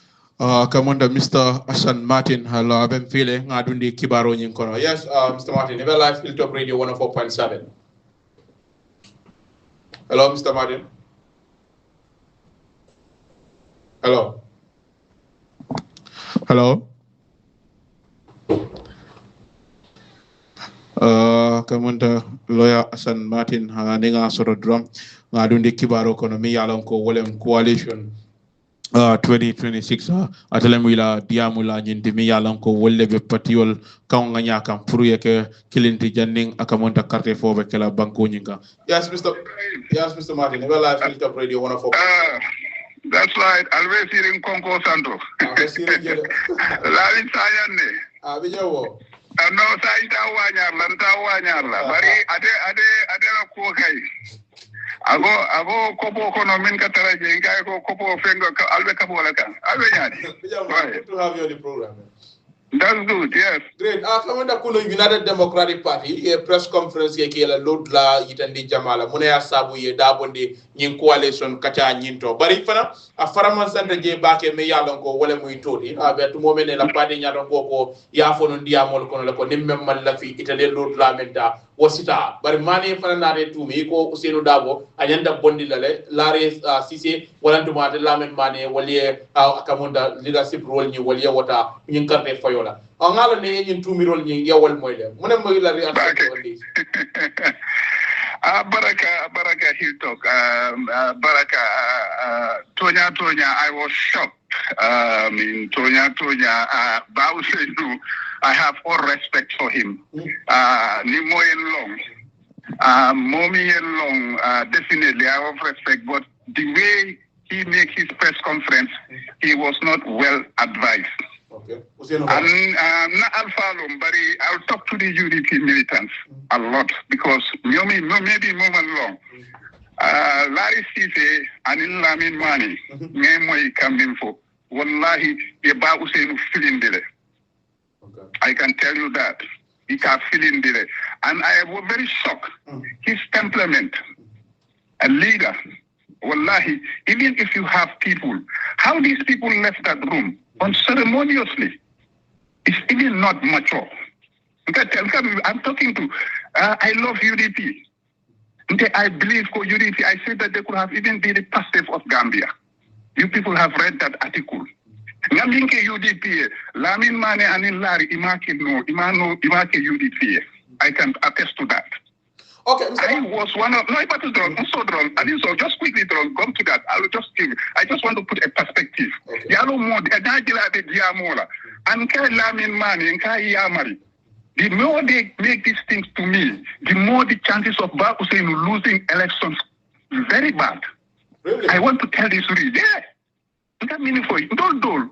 Commander Mr. Hassan Martin, hello, I'm feeling Adundi Kibaro Nyinkono. Yes, Mr. Martin, Never Life Hilltop Radio 104.7. Hello, Mr. Martin. Hello. Hello. Commander Lawyer Hassan Martin, Ninga Soro Drum, Adundi Kibaro Konomi Yalonko Willem Coalition. 2026 atelem wila diamula nyindimi yalanko wolle be patiol kawnga nyakam pour yeke kilinti janning akamonta carte fobe kala banko nyinga. Yes Mr. Martin, Never Life Hilltop Radio 104. That's right, always hearing Konko Santo. Lalin sayane bijawo no sayta wanyar la bari ade la ko kay ago kopo kono min ka taraje ngay ko kopo fengo albe kabo la kan albe nyaadi to have you on the program. That's good, yes. Great. Commander Kuno United Democratic Party a press conference ke la load la yitandi jamala mune ya sabu ye dabonde nyin coalition kacha nyinto bari fana a faraman sante je bake me yalon ko wala muy todi be to momene la party nyadon ko ya fono ndiamol kono la ko nimmem mal la fi itale load la menta wasita bari mane fana na re tumi ko Ousainou Darboe anyanda bondi lale lare Cissé wala ndumate la men mane waliye akamonda leadership role ni waliye wata nyin carte fayola angala ne nyin tumi role ni yawal moyle mune mo la reaction wali baraka Hilltop baraka tonya I was shocked in tonya ba Ousainou I have all respect for him. Ni moyen long, mommy long, definitely I have respect. But the way he makes his press conference, he was not well advised. Okay. And not Alpha Lombari, I'll talk to the UDP militants a lot because maybe moment long. Larry Cissé and Lamin Mani, name where he coming for. Wallahi, Yeba Ousainou feeling there. I can tell you that. He can feel in there. And I was very shocked. His temperament, a leader, wallahi, even if you have people, how these people left that room unceremoniously, it's even not mature. I'm talking to, I love UDP. I believe for UDP, I said that they could have even been the passive of Gambia. You people have read that article. Ngaminke UDP, Lamin Mane and Larry, Imake UDP. I can attest to that. Okay, I was one of, no, but I'm so drunk. I didn't so just quickly drunk, come to that. I just want to put a perspective. Yalo mo, Adagila de Diamola, and Kai Lamin Mane, and Kai Yamari. The more they make these things to me, the more the chances of Ousainou losing elections very bad. Really? I want to tell this story. Yeah. That meaningful. Don't.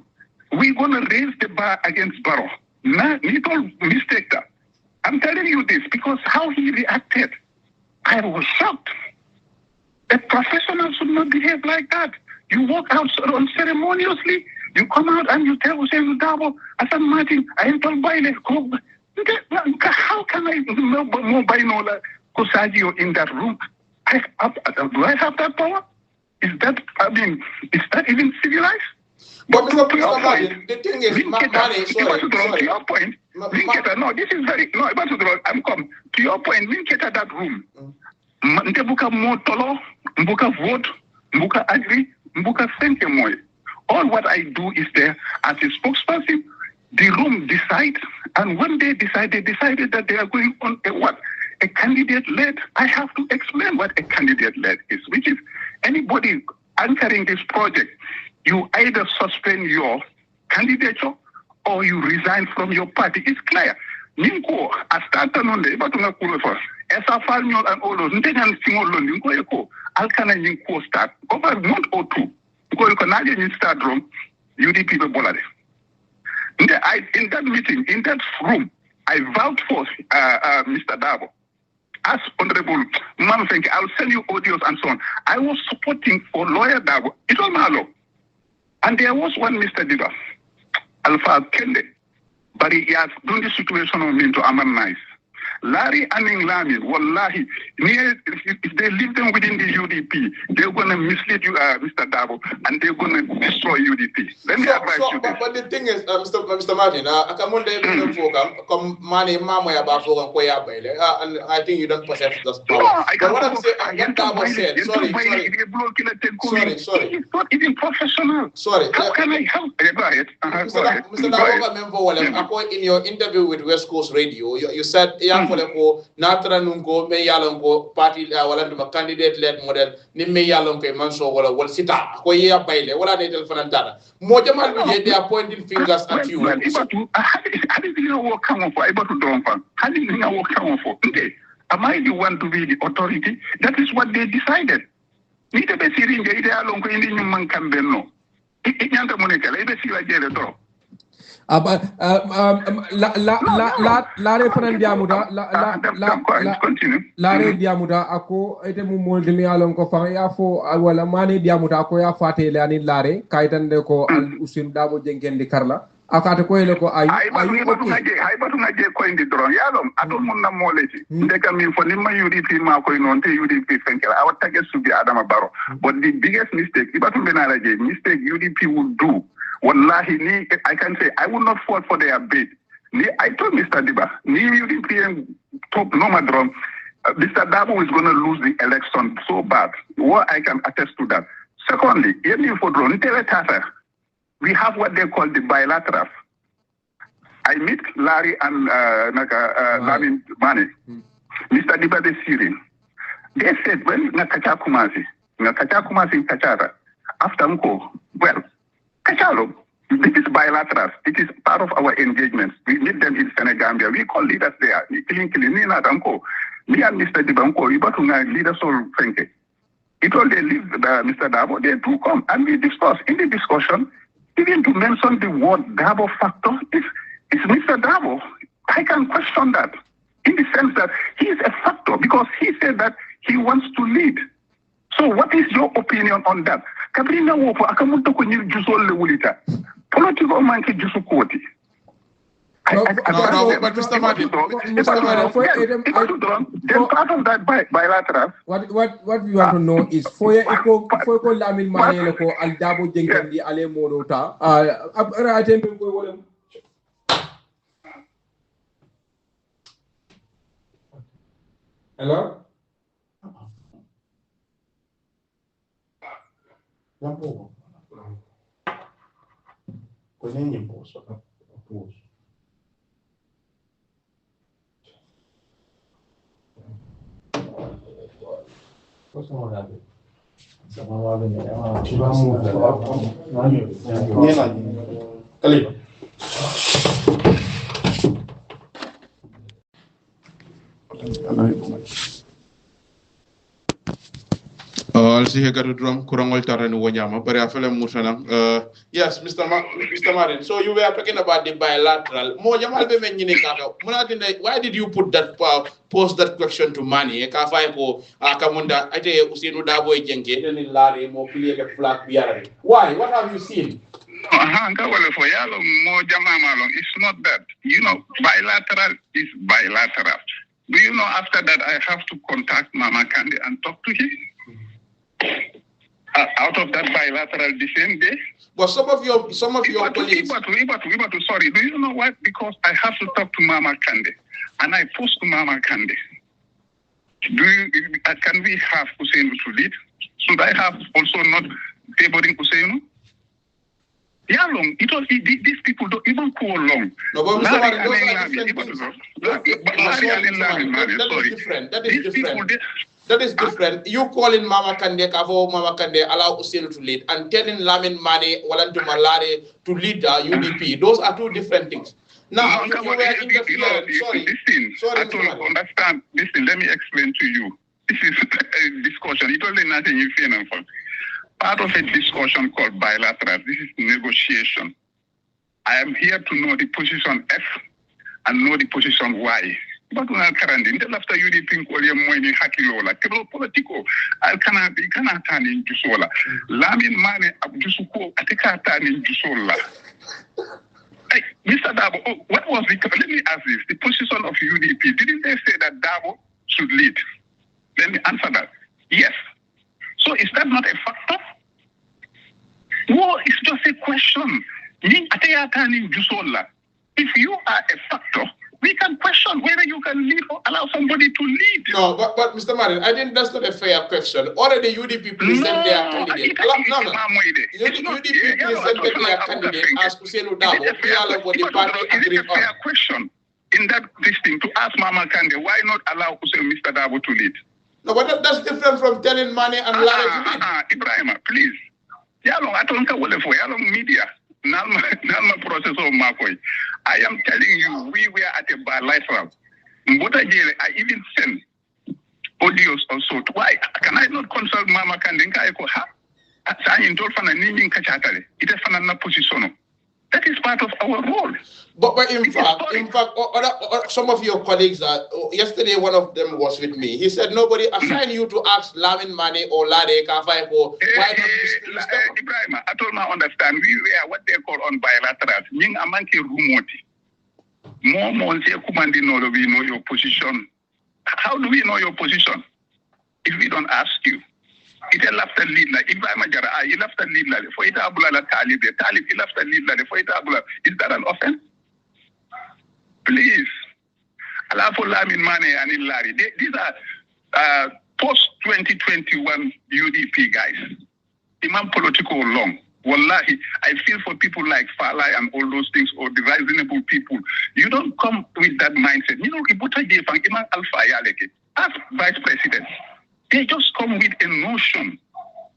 We're going to raise the bar against Barrow. Don't mistake that. I'm telling you this because how he reacted, I was shocked. A professional should not behave like that. You walk out unceremoniously, you come out and you tell Ousainou Darboe, Hassan Martin, I am told by how can I mobile Kosagio in that room? Do I have that power? Is that even civilized? But to your point, the thing is, to your point, no, this is very, no, I'm come. To your point, Minketa that room. Mbuka motolo, mbuka vote, mbuka agree, mbuka senke moy. All what I do is there as a spokesperson, the room decides, and when they decided that they are going on a candidate-led. I have to explain what a candidate-led is, which is anybody anchoring this project, you either suspend your candidature or you resign from your party. It's clear. Ninko, Astantanonde, Batuna Kulefa, Esafanyol and all those, Ntegan Singolo, Ninko Eko, Alcana Ninko start, over a month or two, because you can imagine in start room, UDP people bolade. In that meeting, in that room, I vowed for Mr. Darboe. As Honorable Manfenke, I'll send you audios and so on. I was supporting for lawyer Darboe. It was my law. And there was one Mr. Diva, Alpha Kende, but he has done the situation of me to Aman Nice. Larry and Lamin, wallahi, if they leave them within the UDP, they're going to mislead you, Mr. Darboe, and they're going to destroy UDP. Let me advise you this. But the thing is, Mr. Martin, I think you don't possess this power. No, I but what I'm saying, saying, sorry. It's not even professional. Sorry. How can I help? Yeah, go ahead. Mr. Darboe, in your interview with West Coast Radio, you said, Natra Nungo, me yalongo, party, candidate led model, ni me yalongo, manso, wala sita, Koya Baile, wala natal fanantana. Mojamal, they are pointing fingers at you. How did you know what come for? Able to do how did you know what come for? Am I the one to be the authority? That is what they decided. Nita be sirin je ide alongo indi nyum kambeno. Inyanta moneka la ibe sila jere do. Lare fanan diamuda lare diamuda ako ete mu molde mi alon ko fa ya fo wala mani diamuda ko ya fate le ani lare kaytande ko al Ousainou Darboe jengendi karla akata ko ele ko ay batu ngaje ko indi dron yalom adol mun na moleti ndeka min fo nimma UDP ma koy non te UDP fenkela awata ke subi Adama Barrow but the biggest mistake ibatu benala je mistake UDP would do wallahi ni I can say I would not fall for their bid. I told Mr. Diba, ni UDP top no madron. Mr. Darboe is going to lose the election so bad. Well, I can attest to that. Secondly, we have what they call the bilateral. I meet Larry and Lamin Mane. Mr. Diba de Syrian. They said when Nakacha Kumasi in Kachara, after Mko, well, Kachalo, this is bilateral. It is part of our engagements. We meet them in Senegambia. We call leaders there. Me and Mr. Dibanko, leaders all Frenke. It all they leave Mr. Darboe, they do come and we discuss. In the discussion, even to mention the word Darboe factor is Mr. Darboe. I can question that in the sense that he is a factor because he said that he wants to lead. So what is your opinion on that? Kabrina wopo akamuto ko nyir jusol le wulita. Political man ke jusu koti. But Mr. Martin, then part of that bilateral. What we want to know is for ko Lamin Mane ko al Darboe jengendi ale monota. Hello? Si hegatu drum kurangol tarani wonyama bari afele musanam yes Mr. Martin, so you were talking about the bilateral mo jamal be men nyini kaka munatinde why did you put that pose that question to Mani ka fay ko akamunda ate Ousainou Darboe jenke ni lare mo plié le flag biara why what have you seen it's not that bilateral is bilateral. Do you know after that I have to contact Mama Kandeh and talk to him? Out of that bilateral the same day. But some of your colleagues. Sorry, do you know why? Because I have to talk to Mama Kandeh, and I post to Mama Kandeh. Can we have Ousainou to lead? Should I have also not favoring Ousainou? Yeah, long. It was these people don't even call long. No, but Mr. That is different. That is different. You calling Mama Kandeh, Mama Kandeh, allow Ousainou to lead, and telling Lamin Mane, Walantu Malare to lead UDP. Those are two different things. Now, you were interfering. Sorry, understand. Listen, let me explain to you. This is a discussion. It only nothing you feel for. Part of a discussion called bilateral. This is negotiation. I am here to know the position F and know the position Y. But when I can't after UDP money hakilola, keblo politico, I cannot turn into sola. Lamin Mane Abjusuko, Ateka turn into sola. Mr. Darboe, what was the, let me ask this, the position of UDP, didn't they say that Darboe should lead? Let me answer that. Yes. So is that not a factor? Well, it's just a question. If you are a factor, we can question whether you can lead or allow somebody to lead. No, but Mr. Martin, I think that's not a fair question. Already UDP present their candidate. UDP presented their candidate as Ousainou Darboe. The party agreed on. Is it a fair question in that thing to ask Mama Kande, why not allow Mr. Darboe to lead? No, but that's different from telling Mane and Larry to lead. Ibrahima, please. Yalong atonka wole fo yalong media. Nalma process of Makoy. I am telling you, we were at a bilateral. I even sent audios also. Why? Can I not consult Mama Kandinka Eko Ha? Saying Dolphana Ning Kachatare. It is another position. That is part of our role. But in fact, some of your colleagues, yesterday one of them was with me. He said nobody assigned you to ask Lamin Mane or Lade Kafaiko. Why don't you step up? Ibrahim, I told my understand. We were what they call on bilateral. Ning amanke rumoti. More months kumandi no we know your position. How do we know your position if we don't ask you? It left the lead like Ibrahim Jara, he left the lead like for it abula Talib, he left the lead like for it abula. Is that an offense? Please. Allah for Lamin Mane and in Larry. These are post 2021 UDP guys. Imam political long. Wallahi, I feel for people like Falai and all those things, or the reasonable people. You don't come with that mindset. You know, Ibuta Jefang, Imam Alpha Yaleke, as vice president. They just come with a notion.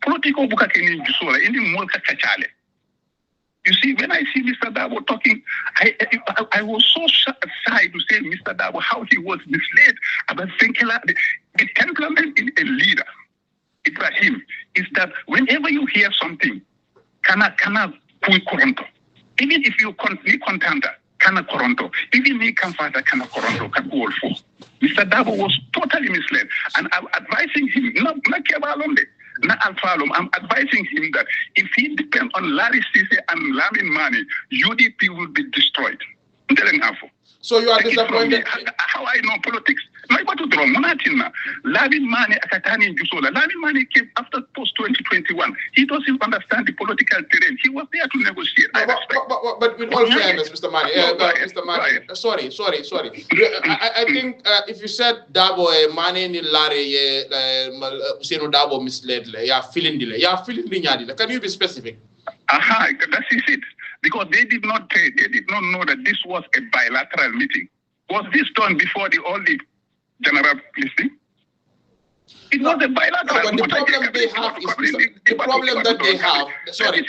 Political bukakeni jusola in the mulka kachale. You see, when I see Mr. Darboe talking, I was so shy to say Mr. Darboe how he was misled about thinking like the temperament in a leader, Ibrahim, is that whenever you hear something, kana kui koronto. Even if you continue contanda, kana koronto. Even me kamfata kana koronto kakuol fo. Mr. Darboe was totally misled, and I'm advising him, I'm advising him that if he depends on Larry Sise and Lamin Mane, UDP will be destroyed. So you are disappointed? How I know politics? No, but to draw Monatina. Lamin Mane Akatani Jusola. Lamin Mane came after post 2021. He doesn't understand the political terrain. He was there to negotiate. But with all fairness, Mr. Mane, Mr. Mane, sorry. I think if you said Darboe, Mane ni Larry, Ousainou Darboe misled, you feeling delay. Can you be specific? That is it. Because they did not know that this was a bilateral meeting. Was this done before all the general listing? It was a bilateral. No, but the problem they have is the problem that they have. Sorry.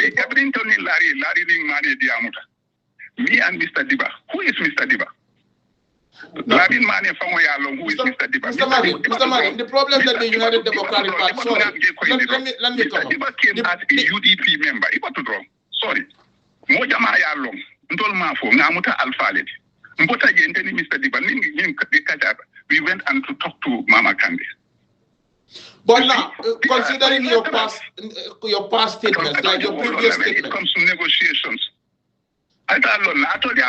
Me and Mr. Diba. Who is Mr. Diba? Lamin Mane Famoyalong, who is Mr. Diba? Mr. Mane, the problem that the United Democratic Party. Sorry. Let me come. Mr. Diba came as a UDP member. Sorry. Mojama Yalong, Ndolmafo, Namuta Alphalet. Mbota Yenteni Mr. Diba, we went and to talk to Mama Kande. But now, considering your past statements, like your previous statements. It comes to negotiations. I told you, we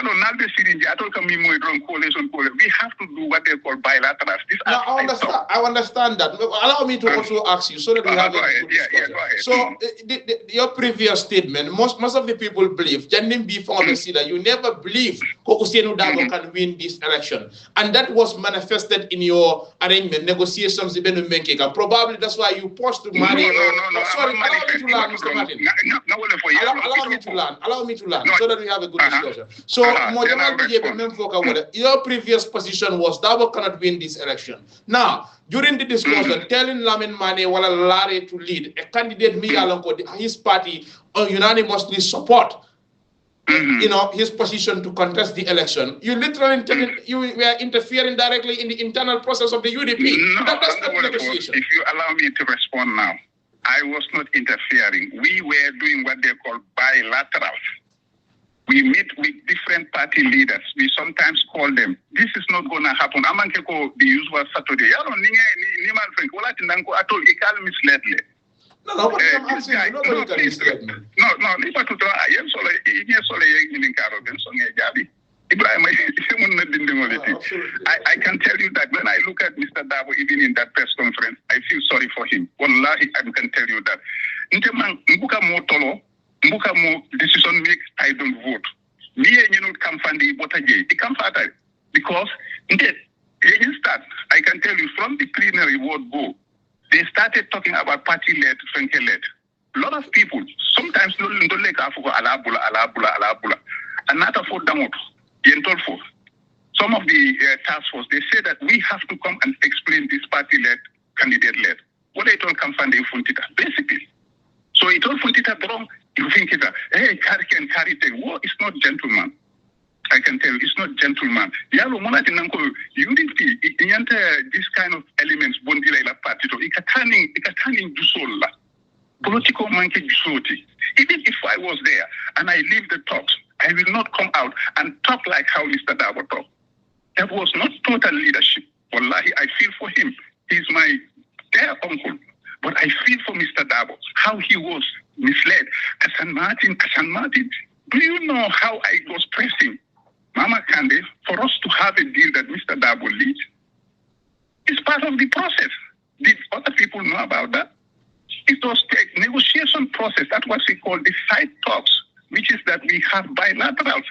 have to do what they call bilaterals. I understand that. Allow me to also ask you so that we have a good discussion. Go ahead. So, your previous statement, most of the people believe, you never believe Ousainou Darboe can win this election. And that was manifested in your arrangement, negotiations, even in Menkeka. Probably that's why you paused to Mane. No. Sorry, allow me to learn, Mr. Martin. Allow me to learn so that we have a good discussion. So, your previous position was Darboe cannot win this election. Now, during the discussion, telling Lamin Mane wala Larry to lead, a candidate his party unanimously support his position to contest the election. You literally you were interfering directly in the internal process of the UDP. That's not negotiation. If you allow me to respond now, I was not interfering. We were doing what they call bilaterals. We meet with different party leaders. We sometimes call them. This is not going to happen. The usual Saturday. No, but I'm asking you, nobody can mislead me. No, liba to I am solo in Karo, then so Jabi. I can tell you that when I look at Mr. Darboe, even in that press conference, I feel sorry for him. Wallahi, I can tell you that. Mbuka mo tolo, mbuka mo decision make, I don't vote. Me and you come from the Botaje. It comes out because start. I can tell you from the plenary vote go, they started talking about party-led, Franke-led. A lot of people, sometimes don't like alabula. Another for Damot. Some of the task force, they say that we have to come and explain this party-led, candidate-led. What they told come from the Funtita, basically. So it all Funtita wrong. You think it's carry thing. War is not gentleman. I can tell you, it's not gentleman. Yalo monati nanko UDP this kind of elements bondila ila party to ikaturning dusola. Political monkey dusoti. Even if I was there and I leave the talks, I will not come out and talk like how Mr. Darboe talked. That was not total leadership. Wallahi, I feel for him. He's my dear uncle. But I feel for Mr. Darboe, how he was misled. Hassan Martin, do you know how I was pressing Mama Kande for us to have a deal that Mr. Darboe leads? It's part of the process. Did other people know about that? It was a negotiation process. That's what we call the side talks, which is that we have bilaterals.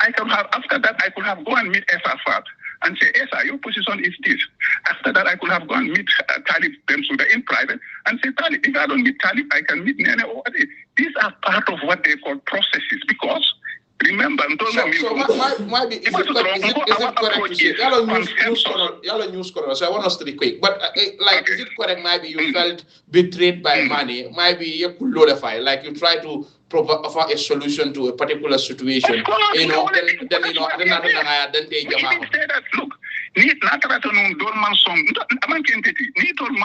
After that, I could have gone and meet Esafat and say, Esa, your position is this. After that, I could have gone and meet Talib Bensouda in private and say, Talib, if I don't meet Talib, I can meet Nene or Ade. These are part of what they call processes because remember, is it correct to say, y'all news corner, so I want us to be quick. But is it correct? Maybe you felt betrayed by money. Maybe you could notify, like you try to offer a solution to a particular situation. Then they say that look. Ni nataratanum dolman song amankenteti ni tol be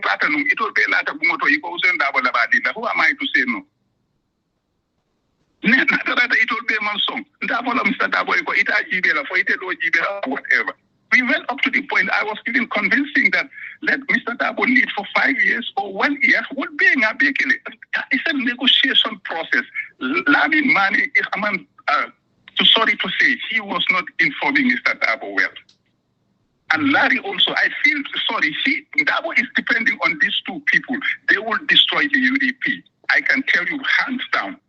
patanum itol be lata bumoto iko Ousainou Darboe labadila. Who am I to say no? Whatever. We went up to the point I was even convincing that let Mr. Darboe lead for 5 years or 1 year would be a big. It's a negotiation process. Lamin Mani, sorry to say, he was not informing Mr. Darboe well. And Larry also, I feel sorry. Darboe is depending on these two people. They will destroy the UDP. I can tell you hands down.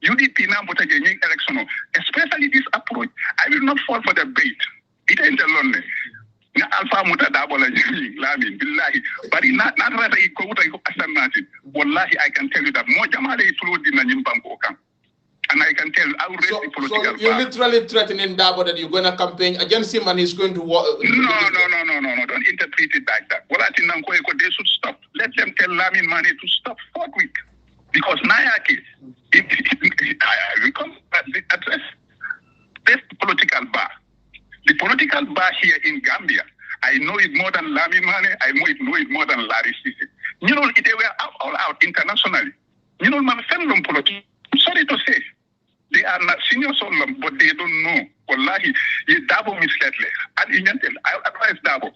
UDP now but again election, especially this approach. I will not fall for the bait. It ain't alone. Alpha Muta Darboe Lamin Billahi. But not rather Hassan Martin. Wallahi, I can tell you that more Jamale is flowed in Nanyimbangokam. And I can tell I will raise the political. So you're literally threatening Darboe that you're gonna campaign against him and he's going to No, don't interpret it like that. They should stop. Let them tell Lamin Mane to stop forthwith. Because Nayaki, I will come address this political bar. The political bar here in Gambia, I know it more than Lamin Mane, I know it more than Larry Sisi. They were all out internationally. My fellow politicians, I'm sorry to say, they are not senior solemn, but they don't know. Wallahi, Darboe misled. And I advise Darboe,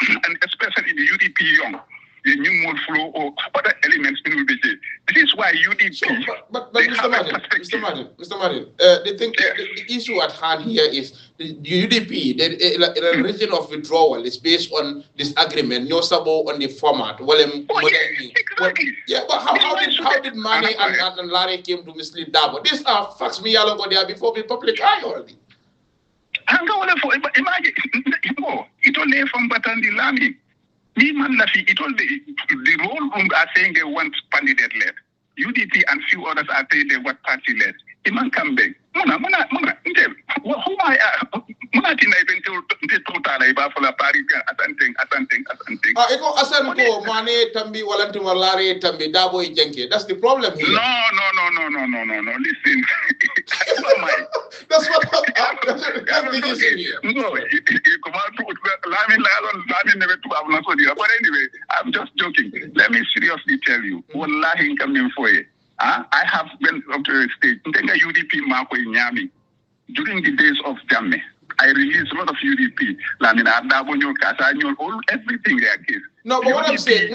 and especially the UDP young, the new mode flow or other elements in UDP. This is why UDP. So, but Mr. Martin, the issue at hand here is the UDP, the region of withdrawal is based on this agreement, no sabo on the format. Exactly. But how did Mane and Larry came to mislead Darboe? These are facts me go there before the public eye already. Imagine, it only from Batandi Lami. It all the role room are saying they want candidate-led. UDP and few others are saying they want party-led. Iman Kambe. Who am I? Munatina even the total about for the party assenting. Eko Asanko, Mane, Tambi, Walantima, Larry, Tambi, Darboe, Jenke. That's the problem here. No. Listen. That's what that's the issue here. No, you come out to Lamin never to have not. But anyway, I'm just joking. Let me seriously tell you, Wallahi coming for it. I have been up to the stage. UDP Marco in Yami. During the days of Jamme, I released a lot of UDP. Lamina, Darboe, Kasa, everything their case. No, but what I'm saying,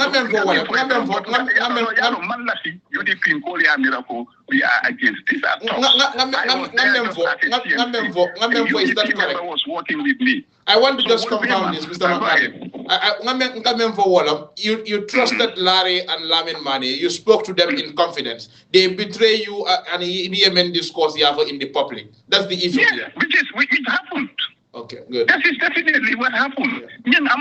we are against this. Was working with me. I want to just confirm this, Mr. Martin. You trusted Larry and Lamin Mane. You spoke to them in confidence. They betray you and EMN discourse in the public. That's the issue here. Which happened. Okay, good. That is definitely what happened. Yeah. Let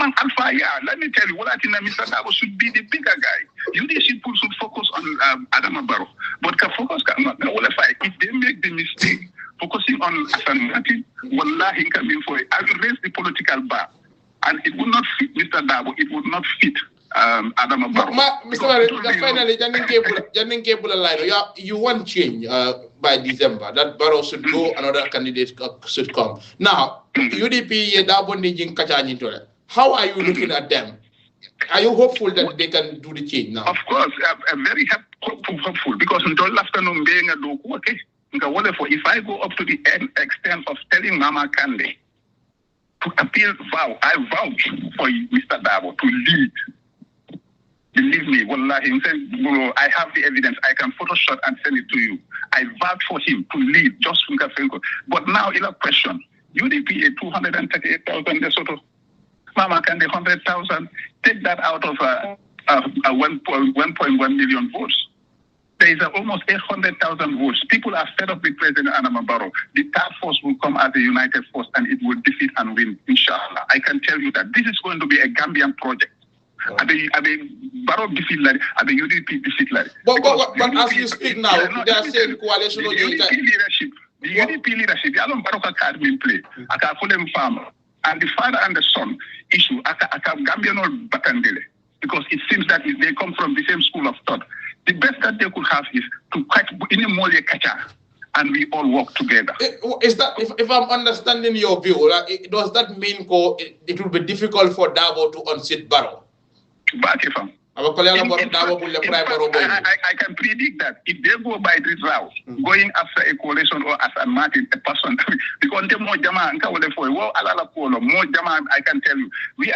me tell you, what I think Mr. Darboe should be the bigger guy. UDP should focus on Adama Barrow. But if they make the mistake focusing on Hassan Martin, wallahi coming for it, I will raise the political bar. And it would not fit Mr. Darboe, it would not fit Adama Barrow. Mr. Martin, finally, you want change by December, that Barrow should go, another candidate should come. Now, UDP, how are you looking at them? Are you hopeful that they can do the change now? Of course, I'm very hopeful because until afternoon being a do okay. If I go up to the extent of telling Mama Kande to appeal, I vouch for Mr. Darboe to lead. Believe me, wallahi, I have the evidence. I can Photoshop and send it to you. I vouch for him to lead, just Funka. But now, in a question, UDP 238,000 Lesotho, Mama Kande 100,000. Take that out of 1.1 million votes. There is almost 800,000 votes. People are fed up with President Adama Barrow. The task force will come as a united force and it will defeat and win, inshallah. I can tell you that this is going to be a Gambian project. Barrow defeat like, the UDP defeat like. But as you speak now, they are saying coalition the UDP leadership. The UDP leadership, the Alon Barrow card being played. I can call them farmer. And the father and the son issue, I can Gambian or Batandele. Because it seems that if they come from the same school of thought, the best that they could have is to catch in a more kacha, and we all work together. Is that if I'm understanding your view, does that mean it will be difficult for Darboe to unseat Barrow? I can predict that if they go by this route, going after a coalition or as a Martin, a person, because the more Jama and more Jama, I can tell you,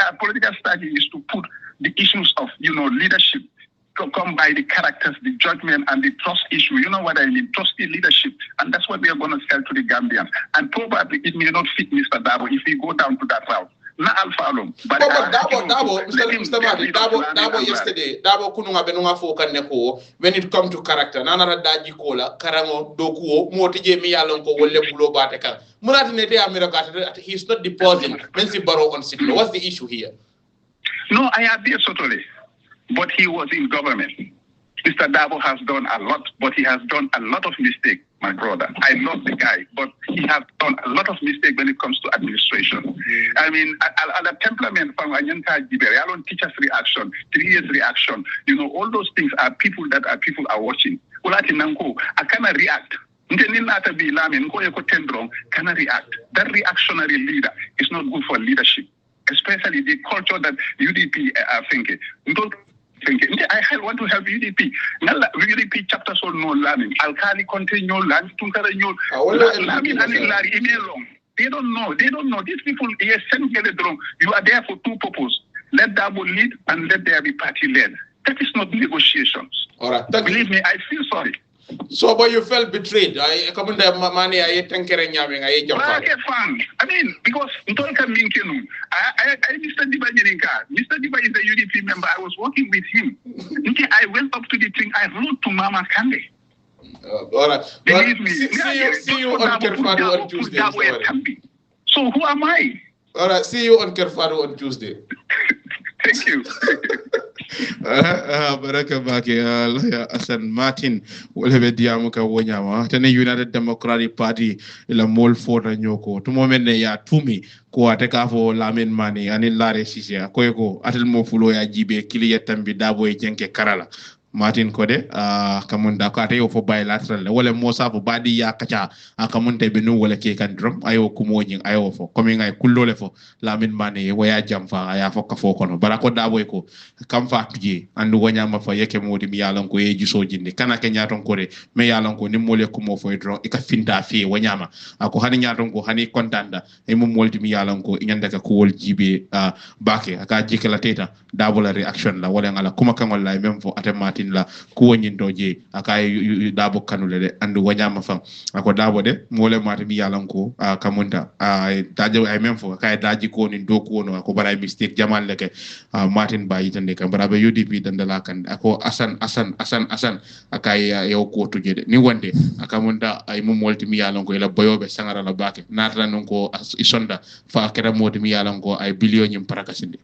our political strategy is to put the issues of leadership to come by the characters, the judgment, and the trust issue. You know what I mean? Trusty leadership. And that's what we are going to sell to the Gambians. And probably it may not fit Mr. Darboe if we go down to that route. Not Alpha alone. But Darboe yesterday, Darboe kununga benunga foka neko when it come to character. Nana daji kola, karango, dokuo, motije mi yalonko wole bulo bateka. Munati nete America, he's not deposing. Mensi Barrow on signal. What's the issue here? No, I have this totally. But he was in government. Mr. Darboe has done a lot, but he has done a lot of mistakes, my brother. I love the guy, but he has done a lot of mistakes when it comes to administration. I mean, a temperament from Anyanka Jibere, I don't teachers' reaction, 3 years reaction, all those things are people are watching. I cannot react. Cannot react. That reactionary leader is not good for leadership, especially the culture that UDP are thinking. I want to help UDP. UDP chapters all no learning. Alkali continue learn. They don't know. These people, yes, you are there for two purposes. Let Darboe lead and let there be party led. That is not negotiations. All right. Believe me, I feel sorry. So, but you felt betrayed. I mean, because Mr. Diba is a UDP member. I was working with him. I went up to the thing. I wrote to Mama Kande. All right. Believe me. See you on Kerfado on Tuesday. So who am I? All right. See you on Kerfado on Tuesday. Thank you. Baraka bake Hassan Martin wolebe diamu ka wonyama tene United Democratic Party ila mol fota nyoko to momene ya tumi ko ateka fo Lamin Mane ani Lare Sisia ko atel mo fulo ya jibe kili yetambi Darboe jenke karala Martin Kode kamun da ka tayo fo bilateral wala mo sa fo badi ya kacha kamun te benu wala ke kan drum ayo kumo nyin ayo fo komi ngai kullole fo lamin mane waya jamfa aya fo ka fo kono barako dabo ko kam fa tuje andu wonya ma fa yake modi mi yalan ko yeji so jinde kana ke nyaton ko re me yalan ko ni mole kumo fo drum e ka finta fi wonya ma ako hani nyaton ko hani kontanda e mum molti mi yalan ko nyanda ka ko wol jibe bake aka jikela teta dabo la reaction la wala ngala kuma kan wallahi même fo atema la ko wonyin doje akay dabo kanule de andu wanyama fam ako dabo de mole mata mi yalan ko kamunta dajo ay même fo kay daji ko ni do ko no ko balay mistake jamal leke Martin bayi tande kam barabe UDP dandala kan ako asan akay yow ko tuje de ni wonde akamunta ay mum molti mi yalan ko ila boyobe sangara la bake natra non ko isonda fa kera modi mi yalan ko ay billion nyim parakasinde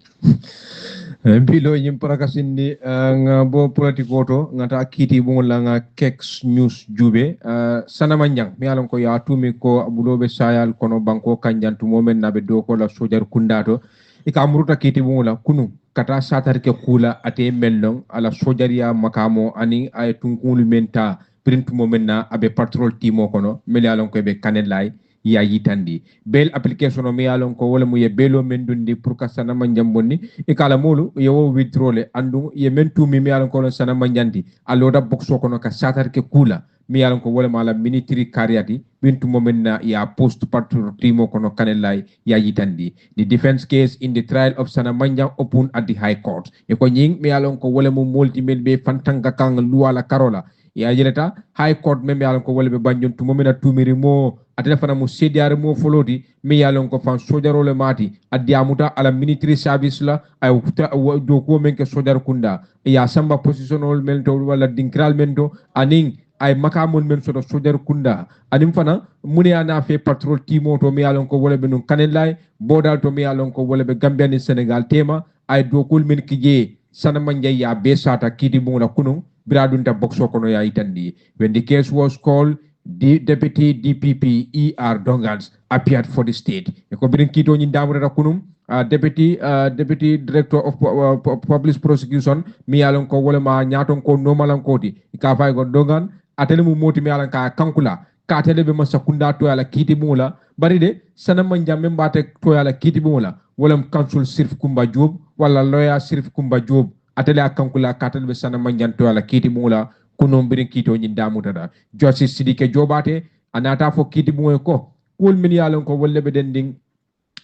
bilo yim prakasindi nga bo politiko to ngata kiti bungola nga kex news jube sana manjang mi alon ko ya tumi ko abulobe sayal kono banko kanjantu momen nabe do ko la sojar kundato ika muruta kiti bungola kunu kata satar ke kula ate mellong ala sojaria makamo ani ay tunkul menta print momen na abe patrol timo kono meli alon ko be kanelay ya yitandi bel application o mi yalon ko wala mu ye belo men dundi pour ka sana manjambonni e kala molu ye wo withdrawle andu ye men tumi mi yalon ko sana manjandi aloda boxo kono ka satar ke kula mi yalon ko wala mala military kariati bintu momenna ya post patrol timo kono kanelay ya yitandi the defense case in the trial of sana manjang open at the high court e ko nying mi yalon ko wala mu multi be fantanga kang luwala karola ya jeleta high court mem yalon ko wala be banjon tu momena tumiri mo atele fana mu sediare mo folodi mi yalon ko fan sojaro le mati adiamuta ala military service la ay do ko men ke sojar kunda ya samba positional mento wala dinkral mento aning ay makamon men soto sojar kunda anim fana muni ana fe patrol timo to mi yalon ko wala be non kanelay bodal to mi yalon ko wala be Gambia ni Senegal tema ay do kul men kije sana manjay ya be sata kiti bungula kunung Bradunta boxo kono ya itandi. When the case was called, the Deputy DPP E.R. Dongans appeared for the state. Eko birin kito nyindamura kunum Deputy Director of Public Prosecution mi alon ko wala ma nyaton ko normalan koti ka fay go Dongan atele mu moti mi alan ka kankula ka tele be masakunda to ala kiti mula bari de sana manjamme mbate to ala kiti mula wala council Sirif Kumba Job wala lawyer Sirif Kumba Job atele akankula katel be sana manjanto ala kiti mula kuno birin kito nyi damutada Justice Sidike Jobate anata fo kiti muwe ko kul min yalon ko wolle be dending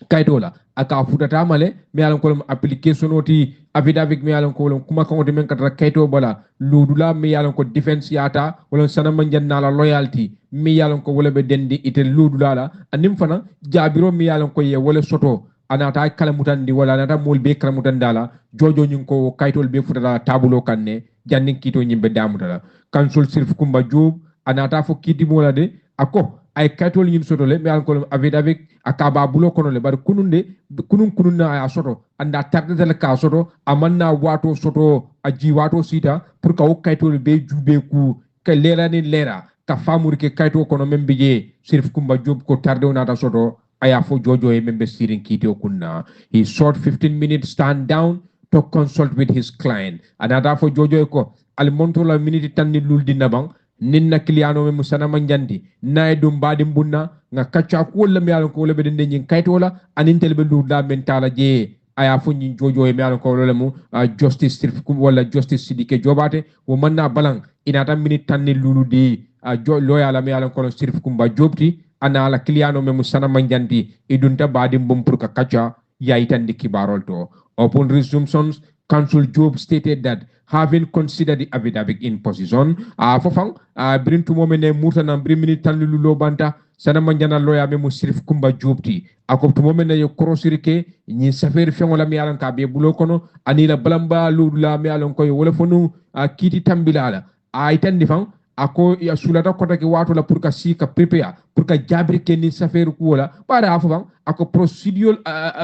kaytola aka futata male mi yalon ko application oti affidavit mi yalon ko kuma kan oti men kata kayto bala ludula mi yalon ko defense yata wala sana manjanna la loyalty mi yalon ko wolle be dendi ite ludula la anim fana jabiro mi yalon ko ye wala soto anata kala mutandi wala anata mol be kala mutandala jojo nyin ko kaytol be futata tabulo kanne jannin kito nyimbe damutala council Sirif Kumba Job anata fo kiti mola de ako ay kaytol nyin soto le mi an ko avec akaba bulo kono le bar kunun na ay soto anda tardal ka soto amanna wato soto aji wato sita pour ka o kaytol be jube ku ka lera ni lera ka famur ke kayto kono membe Sirif Kumba Job ko tarde onata soto aya fo jojo e membe sirin kiti o kunna he sought 15 minutes stand down to consult with his client anata fo jojo ko al monto la minute tan ni luldi nabang ninna kliano me musana manjandi nay dum badi bunna nga kacca ko wala mi ko wala be den nyin kaytola anintel be lulda mentala je aya fo nyin jojo e mi ko wala mu justice Sirif Kumba wala justice Sidike Jobate wo manna balang inata minute tan ni luludi loyala mi ko Sirif Kumba Jobti ana ala kliano me musana manjandi idunta badi mbum pour ka kacca yaitandi kibarol to. Upon resumptions, Council Job stated that having considered the affidavit in position, fofang bring to momene muta na bring minute tan lulo banta sana manjana lawyer me Sirif Kumba Jobti akop to momene yo korosirike ni safer fengola mi alan ka be bulo kono anila balamba lula mi alan ko wala fonu kiti tambilala itandi fang ako ya sulata kota ke watu la pour ka si ka prepare pour ka jabri ke ni safer ko wala para afang ako procedural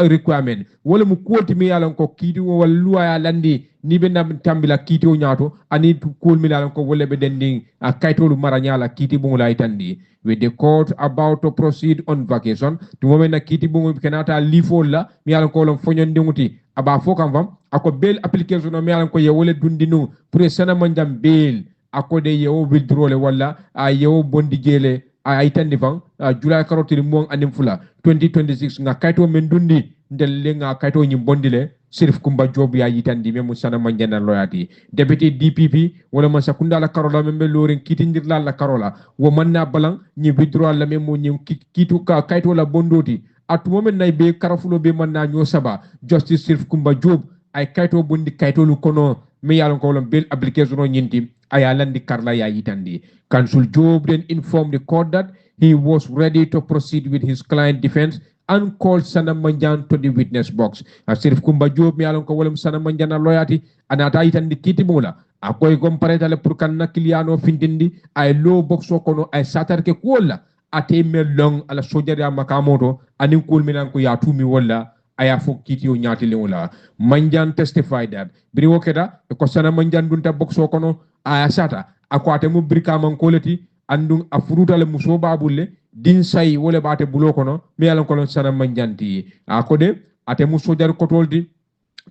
requirement wala mu kolti mi yalan ko kiti wala luwa ya landi ni be nam tambila kiti o nyato ani kol mi yalan ko wala be dendi kaytolu maranyala kiti bu lay tandi with the court about to proceed on vacation to moment na kiti bu kenata lifol la mi yalan ko lon fonyon dinguti aba fokam fam ako bail application no me alan ko yewole dundinu pour sana manjam bail ako de yewo withdraw le wala yewo bondi jele ay tandi fan July karotiri mo anim fula 2026 nga kayto men dundi ndel le nga kayto nyi bondi le Sirif Kumba Job ya yitandi memu sana manjana loyati deputy DPP wala man sakunda la karola membe loren kitindir la karola wo manna balang nyi withdraw la memu nyi kitu ka kayto la bondoti at momen nay be karafulo be manna nyo saba justice Sirif Kumba Job ay kayto bondi kayto lu kono me yalon ko bail application no nyinti ayalandi karla ya yitandi Counsel Job then informed the court that he was ready to proceed with his client defense and called Sana Manjan to the witness box. Sirif Kumba Job mi alon ko wolum Sana Manjan loyati anata itandi kiti mula akoy compareta le pour kan nakiliano findindi ay low box kono ay satar ke kola ate melong ala sojari makamoto anin kul minan ko yatumi wala aya fo kiti o nyati le wala Manjan testified that biri wokeda ko Sana Manjan dunta box kono aya sata akwate mu brika man koleti andung afuruta le muso babulle din say wole bate bulo kono mi yalan kolon Sana Manjanti akode ate mu sojar kotoldi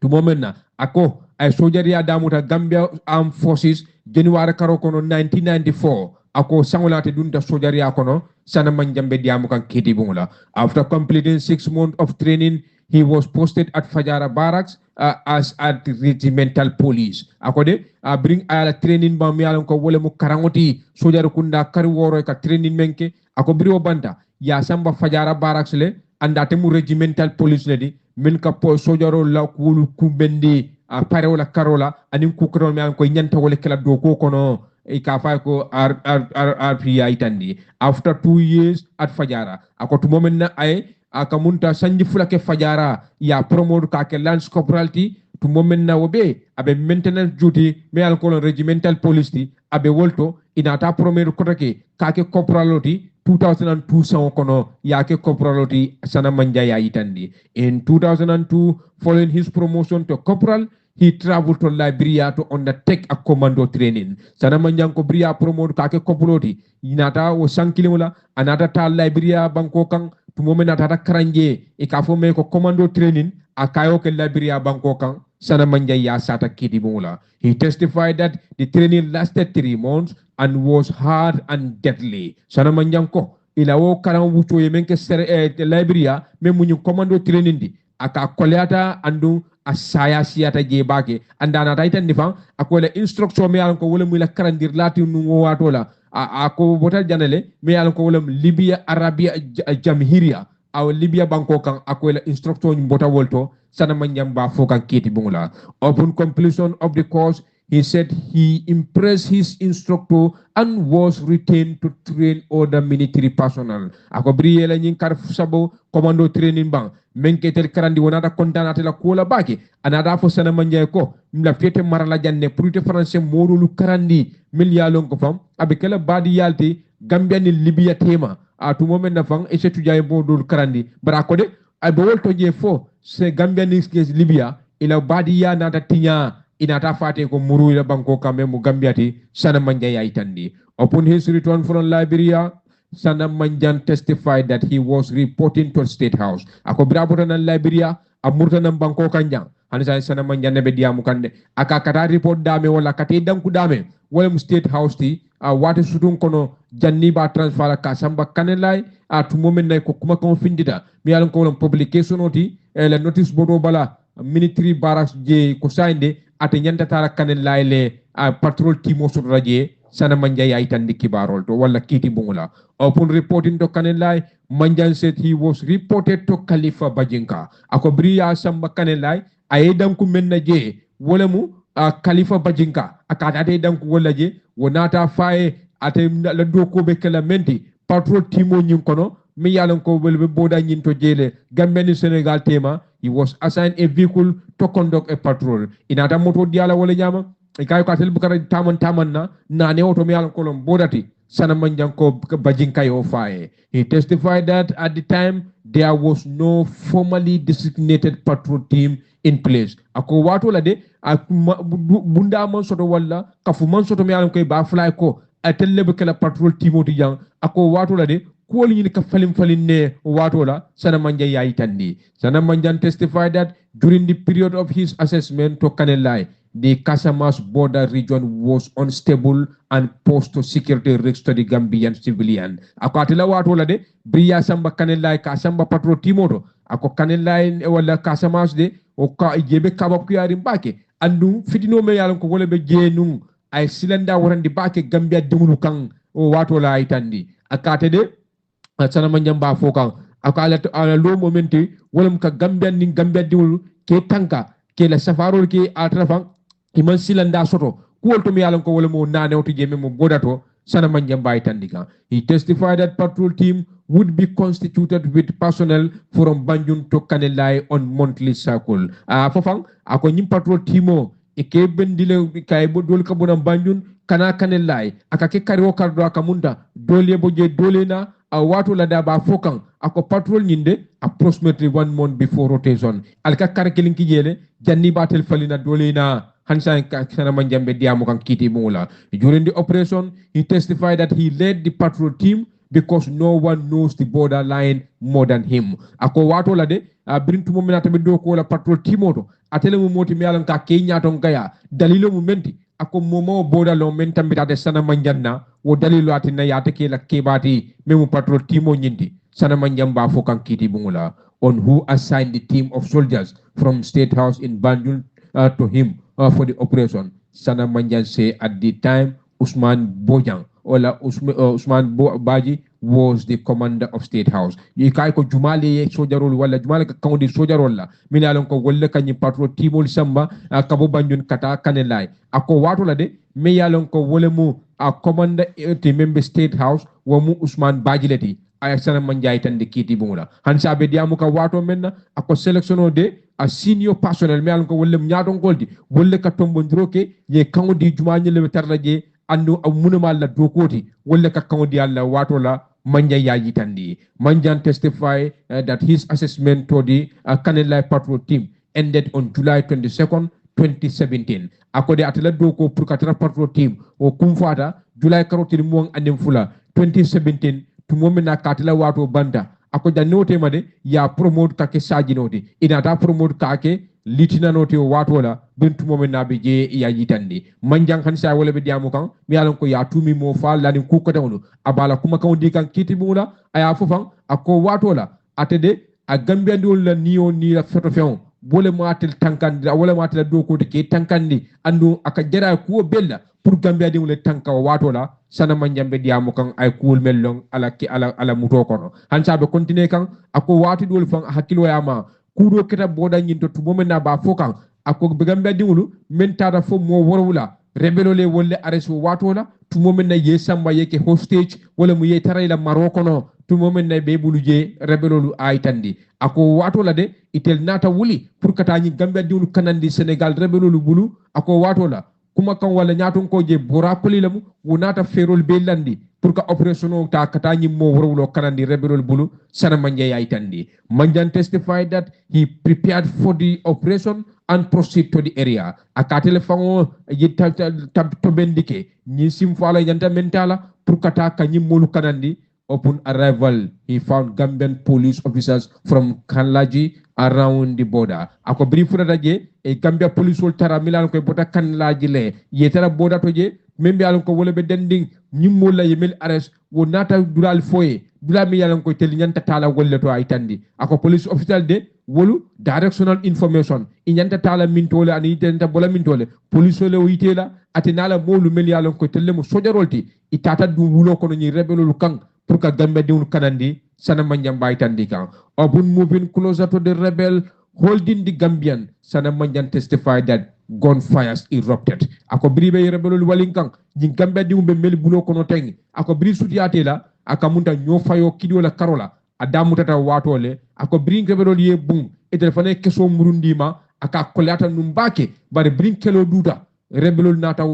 to momenna ako ay sojar ya damuta Gambia Armed Forces January karo kono 1994 ako sangolate dunta sojar ya kono Sana Manjambe diamu kan kiti bungula after completing 6 months of training he was posted at Fajara Barracks as at regimental police akode bring ala training ba mi yalan ko wole mu karangoti sojar kunda kari woro ka training menke ako brio banta ya samba Fajara Barracks le andate mu regimental police le di min ka po sojaro la kulu kumbendi pare wala karola anin ku kron mi yalan ko nyanta wala kala do ko kono e ka fa ko RPI tandi after 2 years at Fajara ako to moment na ay aka munta sanji fulake Fajara ya promote ka ke lance corporalty to moment na wobe abe maintenance duty me alcohol regimental police ti abe wolto inata promote kotake ka ke corporality 2002 sawo kono ya ke corporality Sana Manja ya itandi in 2002 following his promotion to corporal he traveled to Liberia to undertake a commando training. Sana Manjan ko bria promote ka ke corporality inata wo sankilimola anata ta Liberia banko kan to moment atata karanje e ka fo me ko commando training akayo ke Liberia banko kan Sana Manja ya sata kiti bungula. He testified that the training lasted 3 months and was hard and deadly. Sana Manjan ko ila wo karam wucho yemenke Liberia me munyu commando training di aka koleata andu asaya siyata je bake andana taitan difan akola instruction me alan ko wala muy la karandir lati nu watola ako botal janale me alan ko wala Libya Arabia Jamhiria aw Libya banko kan akola instruction bota wolto Sana Manjam ba fokan kiti bungula. Upon completion of the course he said he impressed his instructor and was retained to train other military personnel. Ako briela nyin kar sabo commando training bang menke tel karandi wonata kontanate la kola baki anada fo Sana Manja ko mla fete marala janne purite français modulu karandi milyalon ko fam abikela badi yalti Gambia ni Libya tema atu momen na fang e setu jay modul karandi barako de ay bawol to je fo se Gambia ni Libya ila badi ya nata tinya inata fate ko muru ila banko kambe mu Gambiati Sana Manja ya itandi. Upon his return from Liberia Sana Manjan testified that he was reporting to State House. Ako brabota na Liberia amurta ng banko kanya. Hanisa Sana Manjan na bediamu kande. Aka kata report dame wala kate danku dame. Wala mu State House ti wate sutun kono janni ba transfer ka samba kanelay tu moment na ko kuma confindita. Mi alam ko wala publication oti la notice bodo bala military barracks je ko sainde ate nyanta tara kanelay le patrol timo so raje Sana Manja ya itandi kibarol to wala kiti bungula. Upon reporting to Kanelai, Manjan said he was reported to Khalifa Bajinka. Ako bria samba Kanelai, aedam ku menna je, wala mu Khalifa Bajinka. Akata aedam ku wala je, wonata fae ate la doko be kelamenti, patrol timo nyinkono, me yalan ko welbe boda nyinto jele, Gambia Senegal tema, he was assigned a vehicle to conduct a patrol. Inata moto diala wala nyama, ikayo katel bukara taman na ne oto mi alan kolon bodati Sana Manjan ko Bajinka yo fae. He testified that at the time there was no formally designated patrol team in place. Ako wato la de bunda man soto wala kafu man soto mi alan ko ba fly ko atelle be kala patrol team oti jang ako wato la de kuol ñini ka falin ne watola sana manja yayi tandi. Sana manjan testified that during the period of his assessment to Kanelai, the Casamas border region was unstable and posed to security risks to the Gambian civilian. Ako atila watola de Bria Samba Kanelai Kasamba Patro Timoto. Ako Kanelai wala Casamas de o ka jebe kabab kuyari mbake. Andu fitino me yalan ko wala be jenung ay silenda warandi bake Gambia dimunu kang o watola ay tandi. Akate de sana manjam ba fokan akala ala lo momenti wolam ka Gambia ning Gambia dimulu ke tanka ke la safarol ke atrafang iman silanda soto kuwol to mi yalan ko wala mo nane to jeme mo godato sana manjam ba tandika. He testified that patrol team would be constituted with personnel from Banjul to Kanelai on monthly cycle. Fofang ako nyim patrol teamo ike bendile kay bo dol ka bonam Banjul kana Kanelai aka ke kari wakardo aka munda dole boje dole na a watu la da ba fokan ako patrol nyinde approximately 1 month before rotation alka kar kelin ki jele janni batel falina dole na Hansa kana manjambe diamo kan kiti mula. During the operation he testified that he led the patrol team because no one knows the borderline more than him. Ako watu la de brintu mo minata be do ko la patrol timoto atele mo moti mi alan ka kenya ton kaya dalilo mo menti ako momo boda lo menta mbita sana manjanna wo dalilo atina yate ke la kebati memu patrol timo nyindi sana manjamba fo kan kiti bungula on who assigned the team of soldiers from State House in Banjul to him for the operation. Sana manjan say at the time Usman Bojang Ola Usman Baji was the commander of State House. You kai ko jumale sojarol wala jumale ka kawdi sojarol la minalon ko wolle kanyi patro timol samba kabo Banjul kata Kanelai ako watu la de me yalon ko wole mu a commander te member State House wo mu Usman Baji leti ay sana manjay tan de kiti bumula hansa be diamu ka wato menna ako selectiono de a senior personnel me yalon ko wolle nyaadon goldi wolle ka tombo ndroke ye kawdi jumanye le tarlaje andu munuma la dokoti wolle ka kawdi alla wato la manja yaji tandi. Manjan testify that his assessment to the Kanelai patrol team ended on July 22nd 2017 akode atela doko pour katara patrol team o kumfata July karotiri muang andem fula 2017 tumomena katela wato banda ako janote made ya promote kake sajinote inata promote kake litina note wato la bentu momena be je ya yitandi manjang hansa wala be diamu kan mi alon ko ya tumi mo fa la ni ku ko tawlu abala kuma kan di kan kiti mula aya fofan ako wato la atede a Gambia ndol la niyo ni la foto feon bole matel tankandi wala matel do ko ke tankandi andu aka jara ko bella pour Gambia de wala tanka wato la sana manjambe diamu kan ay kuul mellong ala muto kono hansa be continue kan ako wati dol fan hakilo yama kudo keta boda nyinto to momena ba fokan ako be Gambia de wulu mentata fo mo worwula rebelo le wolle areso wato la to momena ye samba yeke hostage wala mu ye tarayla maroko no to momena be buluje rebelo lu ay tandi ako wato la de itel nata wuli pour kata nyi Gambia de wulu kanandi Senegal rebelo lu bulu ako wato la kuma kan wala nyaton ko je bora polilamu wonata ferol be landi pour ka operation ta kata nyi mo worwulo kanandi rebelol bulu sana manje yay tandi. Manjan testified that he prepared for the operation and proceed to the area akatele fango yitta to bendike nyi sim fala yanta mentala pour kata kanyi molu kanandi. Upon arrival, he found Gambian police officers from Kanlaji around the border. Ako briefura daje e Gambia police wol tara milan ko bota Kanlaji le yetara border toje membe alon ko wala be dending nyimmo la yemel arrest wo nata dural foye dula mi yalan ko tel nyanta tala wolle to ay tandi ako police official de wolu directional information inyanta tala mintole ani tenta bola mintole police le o yitela atenala molu mel yalan ko telle mo sojarolti itata du wulo ko ni rebelul kan pour que Gambia diun kanandi sana manjam bay tandi kan. Upon moving closer to the rebel holding the Gambian, sana manjan testified that gunfires erupted. Ako bribe rebelul walinkang jing Gambia diun be mel bulo kono tengi ako bri sutiate la akamunta nyofayo kidio la karola adamu tata watole ako bring rebelul ye bung e telefone keso murundima aka kolata numbake bare bring kelo duta rebelul nata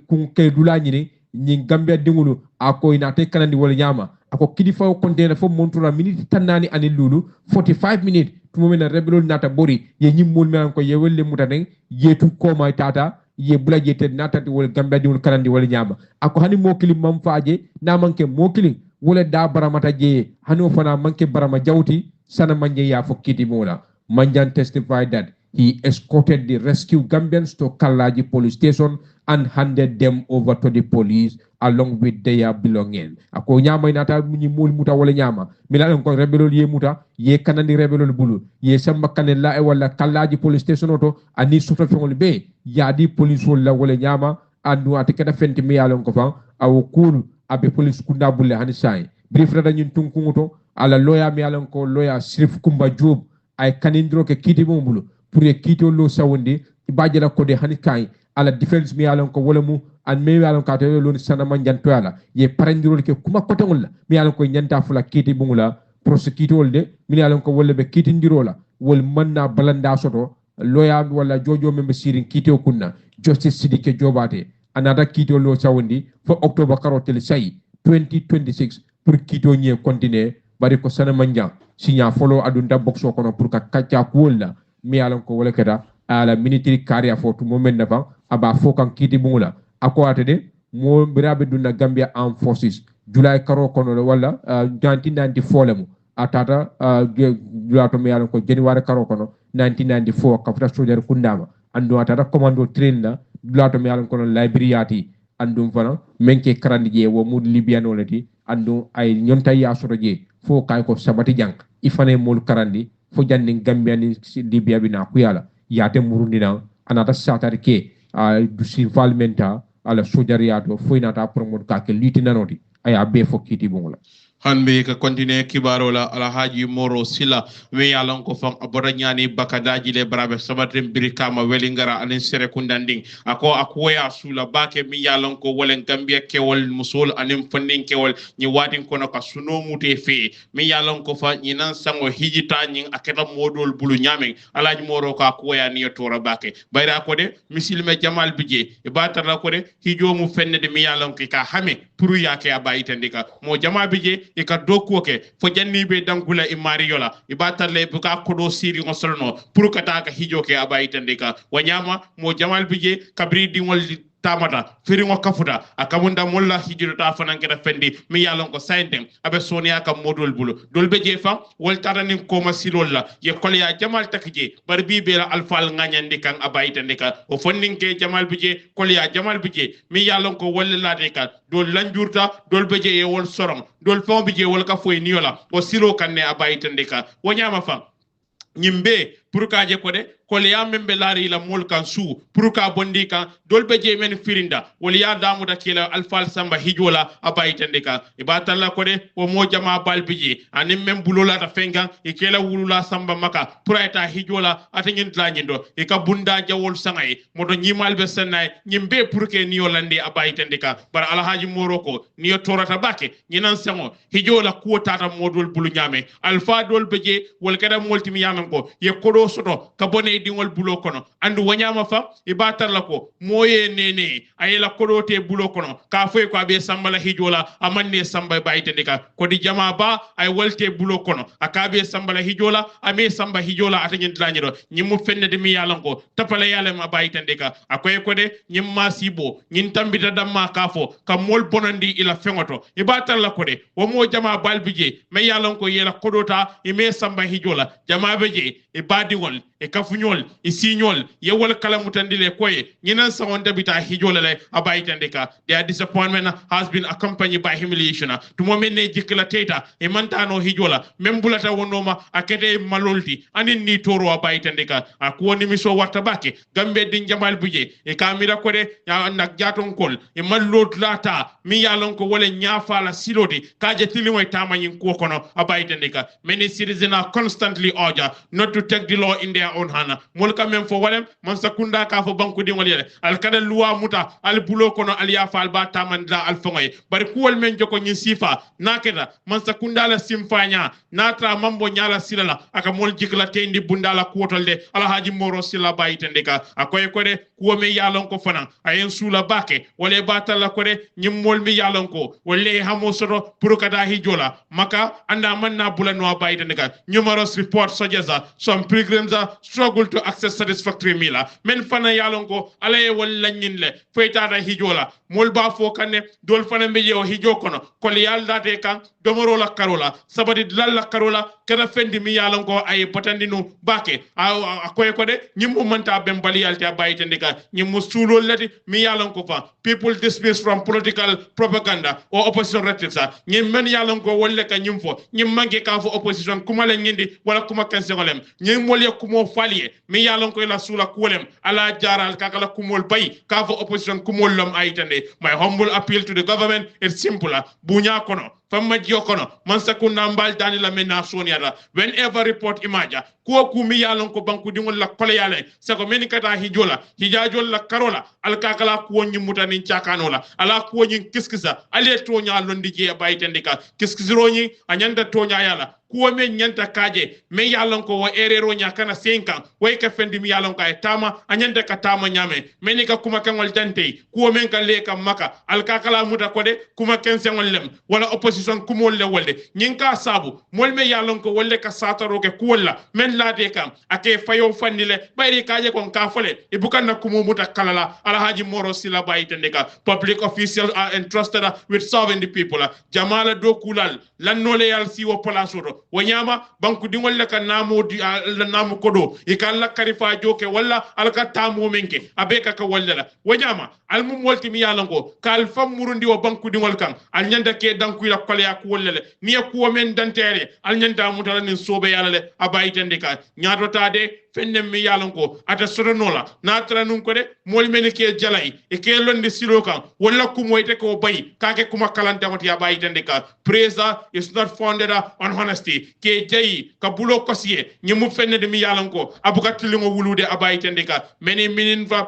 kun ke dula nyini nyi Gambia dingulu ako inate kanandi wala nyama ako kidifa kontena fo montura minute tanani ani lulu 45 minutes tumomena rebelol nata bori ye nyimmul me ko ye welle mutanen yetu ko may tata ye bulaje te nata wala Gambia dingul kanandi wala nyama ako hani mo kilim mam faaje na manke mo kilim wala da baramata je hano fana manke barama jawti sana manje ya fo kiti mola Manjan testified that he escorted the rescue Gambians to Kalaji police station and handed them over to the police along with their belongings. Ako nyama inata muni mul muta wala nyama. Mila ko rebelol ye muta ye kanani rebelol bulu ye samba kanella e wala Kalaji police station oto ani suta fengol be ya di police wala wala nyama anu atikata fenti mi yalon ko fa aw kul abe police kunda bulle hani sai. Brief rada nyun tunkungoto ala lawyer mi yalon ko lawyer Sirif Kumba Job ay kanindro ke kiti mombulu pour ye kito lo sawndi ibajala ko de hanikay ala defense mi yalon ko wala mu an me yalon ka to lo sana manjanto ala ye parandiro ke kuma ko tangol mi yalon ko nyanta fula kiti bungula prosecutor de mi yalon ko wala be kiti ndirola wol manna balanda soto loya wala jojo membe sirin kiti kunna justice sidike jobate anada kito lo sawndi fo october karotel say 2026 pour kito nye continuer bari ko sana manjang sinya follow adunda boxo kono pour ka kacha kuola mi alon ko wala keda ala military career for to moment nafa aba fokan kiti bungula ako atede mo birabe dunna Gambia Armed Forces July karo kono wala 1994 lemu atata julato mi alon ko January karo kono 1994 kafuta soldier kundama ando atata commando train la julato mi alon kono librariati andum fana menke karandi je wo mud libyano lati andu ay nyonta ya soto je fo kay ko sabati jang ifane mol karandi fo janni Gambiani Libya bina kuyala yate murundina anata satari ke du involvementa ala sojariato fo inata promote ka ke litinanoti aya be fo kiti bungula hanbe ka continue kibaro la alhaji moro sila we yalon ko fam abora nyani bakadaji le brabe sabatin birikama welingara anin sere kundanding ako akwoya sula bake mi yalon ko wolen Gambia kewol musul anin funding kewol ni wadin kono ka suno mute fe mi yalon ko fa ni nan sango hijita nyin aketa modol bulu nyamen alhaji moro ka akwoya ni tora bake bayra ko de misilme jamal bije e batara ko de hijo mu fenne de mi yalon ko ka hame puru yake abayita ndika mo jamal bije e ka doku ke fo janni be dangula e mariola e batarle buka kodo siri on solno pour kata ka hijo ke abayita ndika wanyama mo jamal bije kabri dingol tamata firi ngo kafuta akamunda molla hijiro ta fanan keda fendi mi yalon ko sayndem abe sonia ka modol bulu dolbe je fam wol tarani ko masilolla ye kolya jamal takje bar bibe la alfal nganyandi kan abayta ndika o fondinke jamal bije kolya jamal bije mi yalon ko wolla de ka dol lanjurta dolbe je e wol sorom dol fon bije wol ka foy niola o silo kanne abayta ndika wonyama fam nyimbe pour ka je ko de kolya membe lari la mol kan su pour ka bondi kan dolbe je men firinda waliya damu da kila alfal samba hijola abaytende ka ibatalla ko de o mo jama balbiji anim mem bulola ta fengan e kela wulula samba maka pour eta hijola atengin tlanyindo e ka bunda jawol sangay modo nyimal be senay nyimbe pour ke ni yolande abaytende ka bar alhaji moroko ni torata bake nyinan sango hijola ko tata modol bulu nyame alfa dolbe je wol kada moltimi yamen ko ye kodo soto ka bone dingol bulo kono andu wanyama fa ibatar la ko moye nene ayela kodote bulo kono ka foy ko abe sambala hijola amanne samba bayte ndika ko di jama ba ay wolte bulo kono akabe sambala hijola ame samba hijola atanyin dlanyido nyimu fenne de mi yalanko tapala yale ma bayte ndika akoy ko de nyimma sibo nyin tambita damma kafo ka mol bonandi ila fengoto ibatar la ko de wo mo jama balbije me yalanko yela kodota ime samba hijola jama beje e badiwol e kafunyol e signol ye wala kala mutandile koye nyinan sa wonda bita hijola le abaytande ka their disappointment has been accompanied by humiliation to moment ne jikla teta e mantano hijola membulata wonoma akete malolti anin ni toro abaytande ka akoni miso warta bake gambe din jamal buje e kamira ko de ya nak jaton kol e mallot lata mi yalon ko wala nyafala silodi kaje tilimo tama nyin ko kono abaytande ka many citizens are constantly urged not to take the law in their own hand molka mem fo walem man sakunda ka fo banku di ngol al kada luwa muta al bulo kono al yafal ba tamandra al fongoy bari kuwol men joko nyin sifa nakeda man sakunda la simfanya natra mambo nyala silala aka mol jikla tendi bundala kuwotolde alhaji moro sila bayitende ka akoy ko de kuwo me yalon ko fana ayen sula bake wala batala ko de nyim mol mi yalon ko wala hamo soto pour kada hijola maka anda manna bulano bayitende ka numerous reports suggest some pilgrims struggle to access satisfactory meal men fana yalonko alaye walla nyinle feytata hijola mol ba fo kanne dol fana mbeje o hijo kono kol yaldate kan domoro la karola sabati lalla karola kada fendi mi yalonko ay potandinu bake a koy ko de nyimmo manta ben bali yalti abayte ndika nyimmo sulol lati mi yalonko fa people dismissed from political propaganda or opposition rhetoric nyim men yalonko wolle ka nyimfo nyim manke ka fo opposition kuma la nyindi wala kuma kansengolem nyim molye kumo falie mi yalonko la sula kuolem ala jaral kakala kumol bay ka fo opposition kumol lom aytande my humble appeal to the government is simple bunya kono famma jiokono man sakuna mbal dani la mena soniata whenever report imaja ko kumi yalon ko banku dingol la kole yale sako meni kata hijola hijajol la karola alkakala ko nyimuta nin chakanola ala ko nyin kiskisa ale to nya londi je baytendika kiskisironi anyanda to nya yala kuwa men nyanta kaje me yalon ko wa erero nya kana 5 ans way ka fendi mi yalon ka tama anyanta ka tama nyame meni ka kuma kangol tante kuwa men ka leka maka alkakala muta ko de kuma kensengol lem wala opposition kumol le wolde nyinka sabu mol me yalon ko wolle ka sataro ke kuwalla men lade kam ake fayo fandile bayri kaje kon ka fole e bukanna kumo muta kalala alhaji moro sila bayitendeka public officials are entrusted with serving the people jamala do kulal lannole yal siwo palasoro wanyama banku dingol le kan namu namu kodo ikalla karifa joke walla alka tamu menke abeka ka walla wanyama almum wolti mi yalango kal fam murundi o banku dingol kan al nyanda ke danku la kole ya ko walla ni ko men dantere al nyanda mutala nin sobe yalla le abaytendeka nyaado tade fenne mi yalango ata sodonola na tra nun ko de mol men ke jalay e ke londe silo kan walla ko moyte ko bay kake kuma kalante wati ya baytendeka presa is not founded on honesty ke jayi ka bulo kosiye nyimu fenne de mi yalango abuka tilingo wulude abaytendeka meni minin va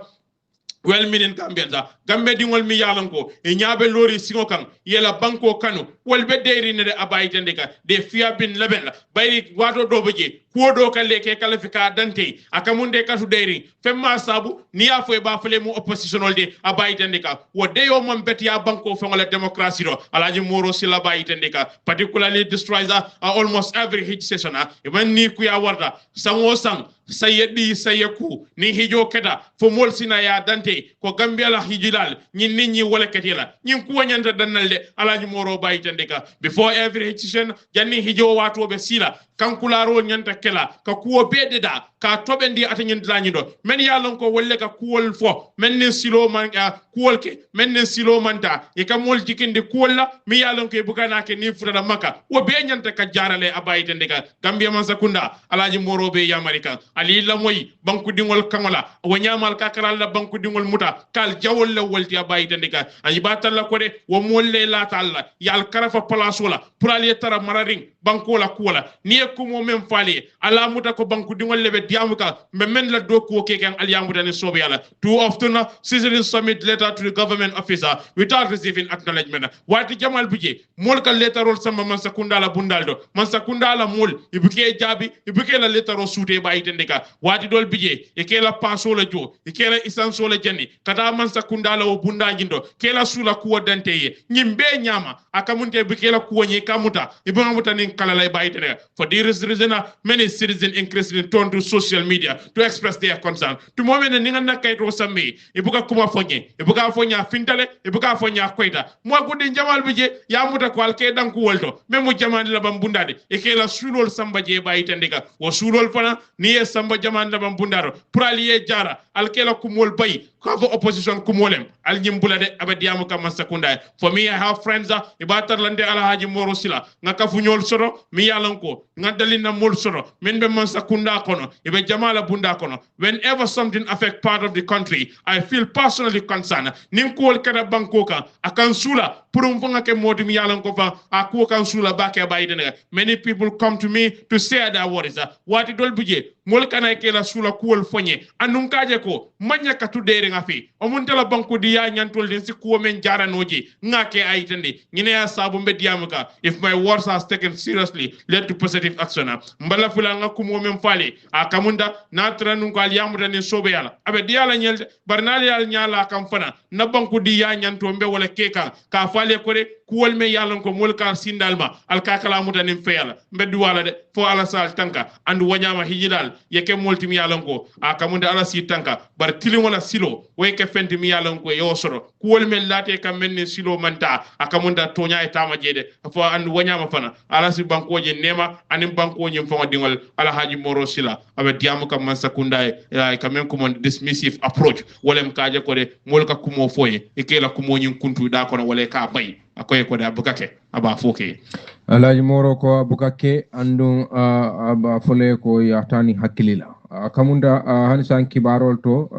well minin Gambians Gambe dingol mi yalanko e nyaabe lori singo kan yela banko kanu wol be deeri ne de abaytendeka de fiya bin lebel bayri wato doboje ko do ka leke kalifika dante akamunde katu deeri femma sabu ni ya fo e ba fele mu oppositional de abaytendeka wo de yo mom bet ya banko fongola democracy do alaji moro sila abaytendeka particularly destroys almost every hit session even ni ku ya warda sango sang sayedi sayeku ni hijo keda fo mol sina ya dante ko Gambia la hijilal nyin nit ñi wala ketila ñin ku wanyanta danalde alaji moro bayitandeka before every decision janni hijo wato be sila kankularo nyanta kela ka kuwo bededa ka tobendi atanyin dlanyido men yalon ko wolle ka kuwol fo men ne silo man kuwol ke men ne silo manta e ka mol jikindi kuwolla mi yalon ko bukana ke ni futada maka wo be nyanta ka jarale abayitandeka Gambia man sakunda alaji moro be yamarika ali la moy banku dingol kangola wo nyamal ka karal la banku dingol muta kal jawol la wolti abayitandeka ani batalla ko de wo molle la talla yal karafa palasola pour ali tara mararing banko la kuwala ni kumo men fali ala muta ko banku dingol lebe diamuka men la doku ke kan aliamuta ni sobe yala too often Caesarean submit letter to the government officer without receiving acknowledgement wati jamal buje mol ka letter rol sama man sakunda la bundaldo man sakunda la mol ibuke jabi ibuke la letter ro sute ba itendeka wati dol buje e ke la paso la jo e ke la isanso la jani kata man sakunda la o bunda jindo ke la sula kuwa danteye nyimbe nyama akamunte buke la kuwa nyi kamuta ibunamuta ni kala la ba itendeka for this reason many citizens increasingly turn to social media to express their concern to moment ni ngana kayto sammi ibuka kuma fonye ibuka fonya fintale ibuka fonya koita mo gudi jamal bije ya muta ko alke danku wolto memu jaman la bambundade e ke la sulol samba je bayitandika wo sulol fana ni e samba jaman la bambundaro pour aliye jara alke la kumol bay ko opposition kumolem al nyimbulade abadiamu kam sakunda for me I have friends ibatar lande alhaji moro sila ngaka funyol soro mi yalanko ngadalina mol soro men be man sakunda kono ibe jamala bunda kono whenever something affect part of the country I feel personally concerned nin ko kada bankoka akan sula purum fanga ke modi mi yalanko fa aku kan sula bake bayidene many people come to me to share their worries wati dol buje mol kana ke la sula kuol fonye anun kaje ko manya katu dere ngafi omuntela banko di ya nyantol den si ko men jaranoji ngake ayitende ngine ya sabu mbediamuka if my words are taken seriously led to positive action mbala fula ngaku mo men fali akamunda na tranu ko aliamuta ni sobe yala abe di yala nyelde barnali yala nyala kam fana na banko di ya nyanto mbe wala keka ka fale ko kuwol me yalon ko mol ka sindalma al ka kala mutanim feyala mbeddu wala de fo ala sal tanka andu wanyama hijidal yeke moltim yalon ko a kamunde ala si tanka bar tilin wala silo way ke fenti mi yalon ko yo soro kuwol me late kam men silo manta akamunda tonya e tama jede fo andu wanyama fana ala si bankoje nema anim bankoje fama dingol ala haji moro sila abe diamu kam man sakunda e kamen ko mon dismissive approach wolem kaaje ko de mol ka kumo foye e kela kumo nyin kuntu da kono wala ka bay akoy ko da bukake aba foke alaji moro ko bukake andu aba fole ko yatani hakilila kamunda hansan kibarol to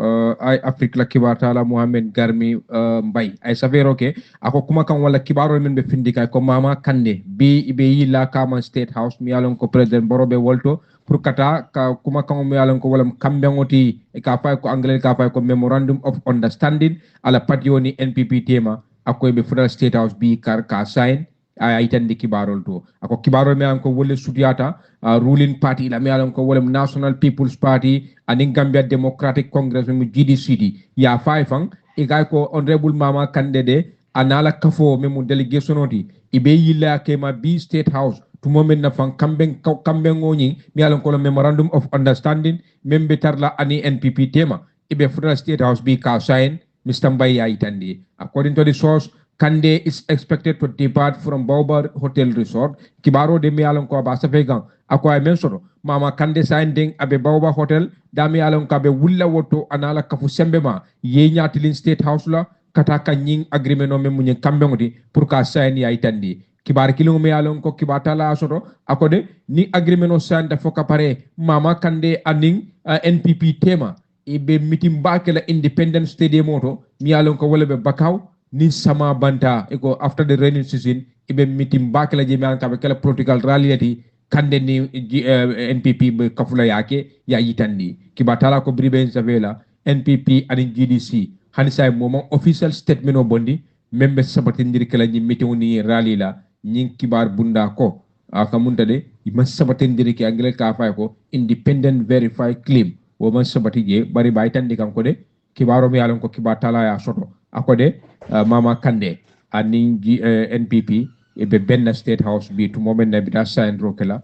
ay afrique la kibar tala mohammed garmi mbay ay savero ke ako kuma kan wala kibarol men be findika ko mama kande be yila kama state house mi yalon ko president borobe wolto pour kata ka kuma kan mi yalon ko wala kambe ngoti e ka fay ko anglais ka fay ko memorandum of understanding ala pationi npp tema akoy be federal state house bi kar ka sign ay itandi kibarol to ako kibarol me anko wolle sudiyata ruling party la me anko wolle national people's party and Gambia democratic congress mu GDC ya faifang e gay ko honorable mama kandede anala kafo memu delegation oti ibe yilla kema bi state house to moment na fan kambe ngoni mi alon memorandum of understanding membe tarla ani NPP tema ibe federal state house bi ka sign Mr. Mbaye ya itandi according to the source Kande is expected to depart from Baobab Hotel Resort. Kibaro de mi alon ko ba safegan ako ay mensoro mama Kande signing abe Baobab Hotel dami alon ka be wulla woto anala kafu sembema ye nyatilin state house la kataka nying agreement no memu nyen kambe ngoti pour ka sign ya itandi kibar kilungu mi alon ko kibata la soto akode ni agreement no sign da foka pare mama Kande aning NPP tema ibe meeting bakela independent stadium moto mi alon ko wala be bakaw ni sama banta eko after the rainy season ibe meeting bakela je mi alon ka be kala protocol ralliati kande ni NPP be kafula yake ya yitandi kibata la ko bribe zavela NPP and GDC hanisa moment official statement o bondi membe sabatindir kala ni meeting ni rally la nyin kibar bunda ko akamunta de ima sabatindir ki angle ka fa ko independent verified claim wo man sabati je bari baytandi kanko de kibaro mi alon ko kibata la ya soto akode mama Kande ani NPP e be benna state house bi to moment na bi da sign rokela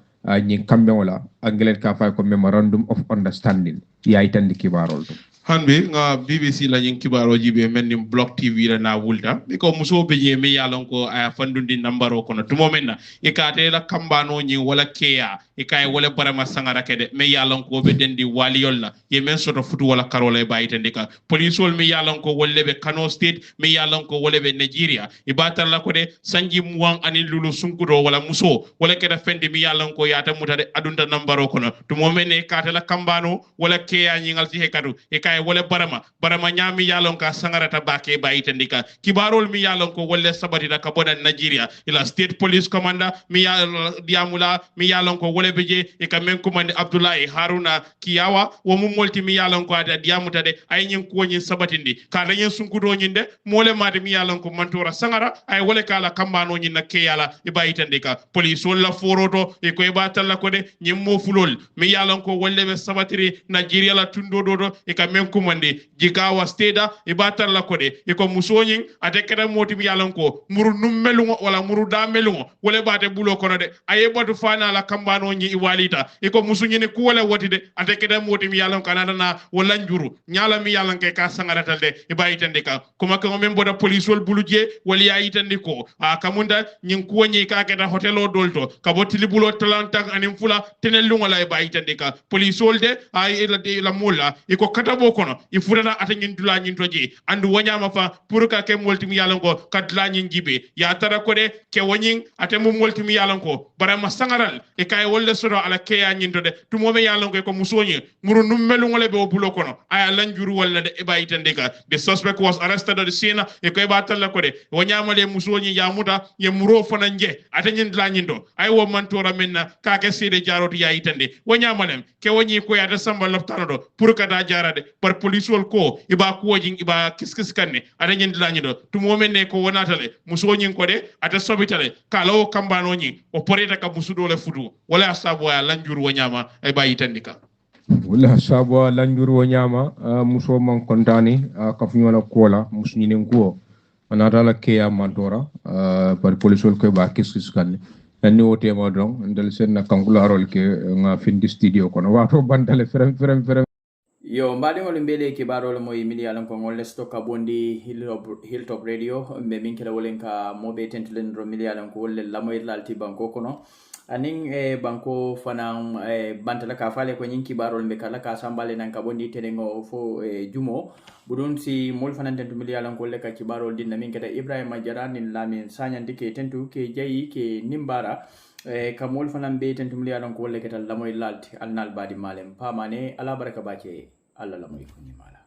nyin kambe wala angle ka fa ko memorandum of understanding ya itandi kibaro to hanbe nga BBC la nyin kibaro jibe menni block TV la na wulta biko muso be je me yalon ko ay fandundi nambaro kono to momenna e kate la kambano nyin wala keya e kay wala barama sangara kede me yalon ko be dendi waliol la ye men soto futu wala karole bayitandi ka police wol me yalon ko wolle be Kano state me yalon ko wolle be Nigeria e batar la ko de sanji muwan ani lulu sunkudo wala muso wala keda fendi me yalon ko yata mutade adunta nambaro kono to momenne kate la kambano wala keya nyingal ci hekatu e kay wala barama nyami yalon ka sangarata bake bayitandi ka kibarol mi yalon ko wolle sabati da ka boda Nigeria ila state police commander mi diamula mi yalon ko wolle beje e ka men commande Abdoulaye Haruna Kiyawa wo mu molti mi yalon ko ada diamuta de ay nyin ko nyin sabatindi ka da nyin sunkudo nyinde mole made mi yalon ko mantora sangara ay wole kala kambano nyin na ke yala e bayitandi ka police wala foroto e ko e batalla ko de nyim mo fulol mi yalon ko wolle be sabatiri Nigeria la tundo dodo e ka men commande jigawa steda e batar la kode e ko musonyin ate keda moti mi yalon ko muru nummelungo wala muru damelungo wala bate bulo kono de aye batu fana la kambano nyi iwalita e ko musunyi ne ku wala woti de ate keda moti mi yalon kanana na wala njuru nyala mi yalon ke ka sangaratal de e bayitande ka kuma ko men boda police wol buluje wala ya yitande ko kamunda nyin ku wonyi ka keda hotelo dolto ka botili bulo talantak anim fula tenelungo la e bayitande ka police wol de ay la mola e ko katabo kono ifurana ata nyin dula nyin toje andu wanyama fa pour ka ke moltimi yalanko kadla nyin jibe ya tara ko de ke wonyin ata mu moltimi yalanko barama sangaral e kay wolle soro ala ke ya nyin tode to mo me yalanko ko musonyi muru nummelu ngole be bulo kono aya lanjuru walla de e bayitande ka the suspect was arrested at the scene e ko e batalla ko de wanyama le musonyi ya muta ye muro fana nje ata nyin dula nyin do ay wo mantora menna ka ke sede jaroti ya itande wanyama lem ke wonyi ko ya da samba loftano do pour ka da jarade par police wol ko iba kuwojin iba kiskis kanne ada nyendi lañi do to momenne ko wonatale muso nyin ko de ata sobitale kala o kambano nyi o poreta ka musudo le futu wala sabo ya lanjuru wonyama ay bayi tandika wala sabo lanjuru wonyama muso man kontani ka funyola kola musunyi ko anata la ke amadora par polisol ko ba kisis kan nanni wote ma don ndel sen na kankula rol ke nga findi studio kono wato bandale frem yo mbaɗigol mbele kibarol mo yimili alan ko ngol lesto ka bondi hilltop radio mbe min kela wolen ka moɓe tentelen ro mili alan ko wolle lamoyir lalti banko kono anin banko fanan bantala ka fale ko nyin kibarol mbe kala ka sambale nan ka bondi tenengo fo jumo budun si mol fanan tentu mili alan ko wolle ka kibarol dinna min keta Ibrahima Jara nin lamin sañandi ke tentu ke jayi ke nimbara kamol fanan be tentu mili alan ko wolle ketal lamoyir lalti alnal badi malem pamane ala baraka bake Allah lamoy ko ni mala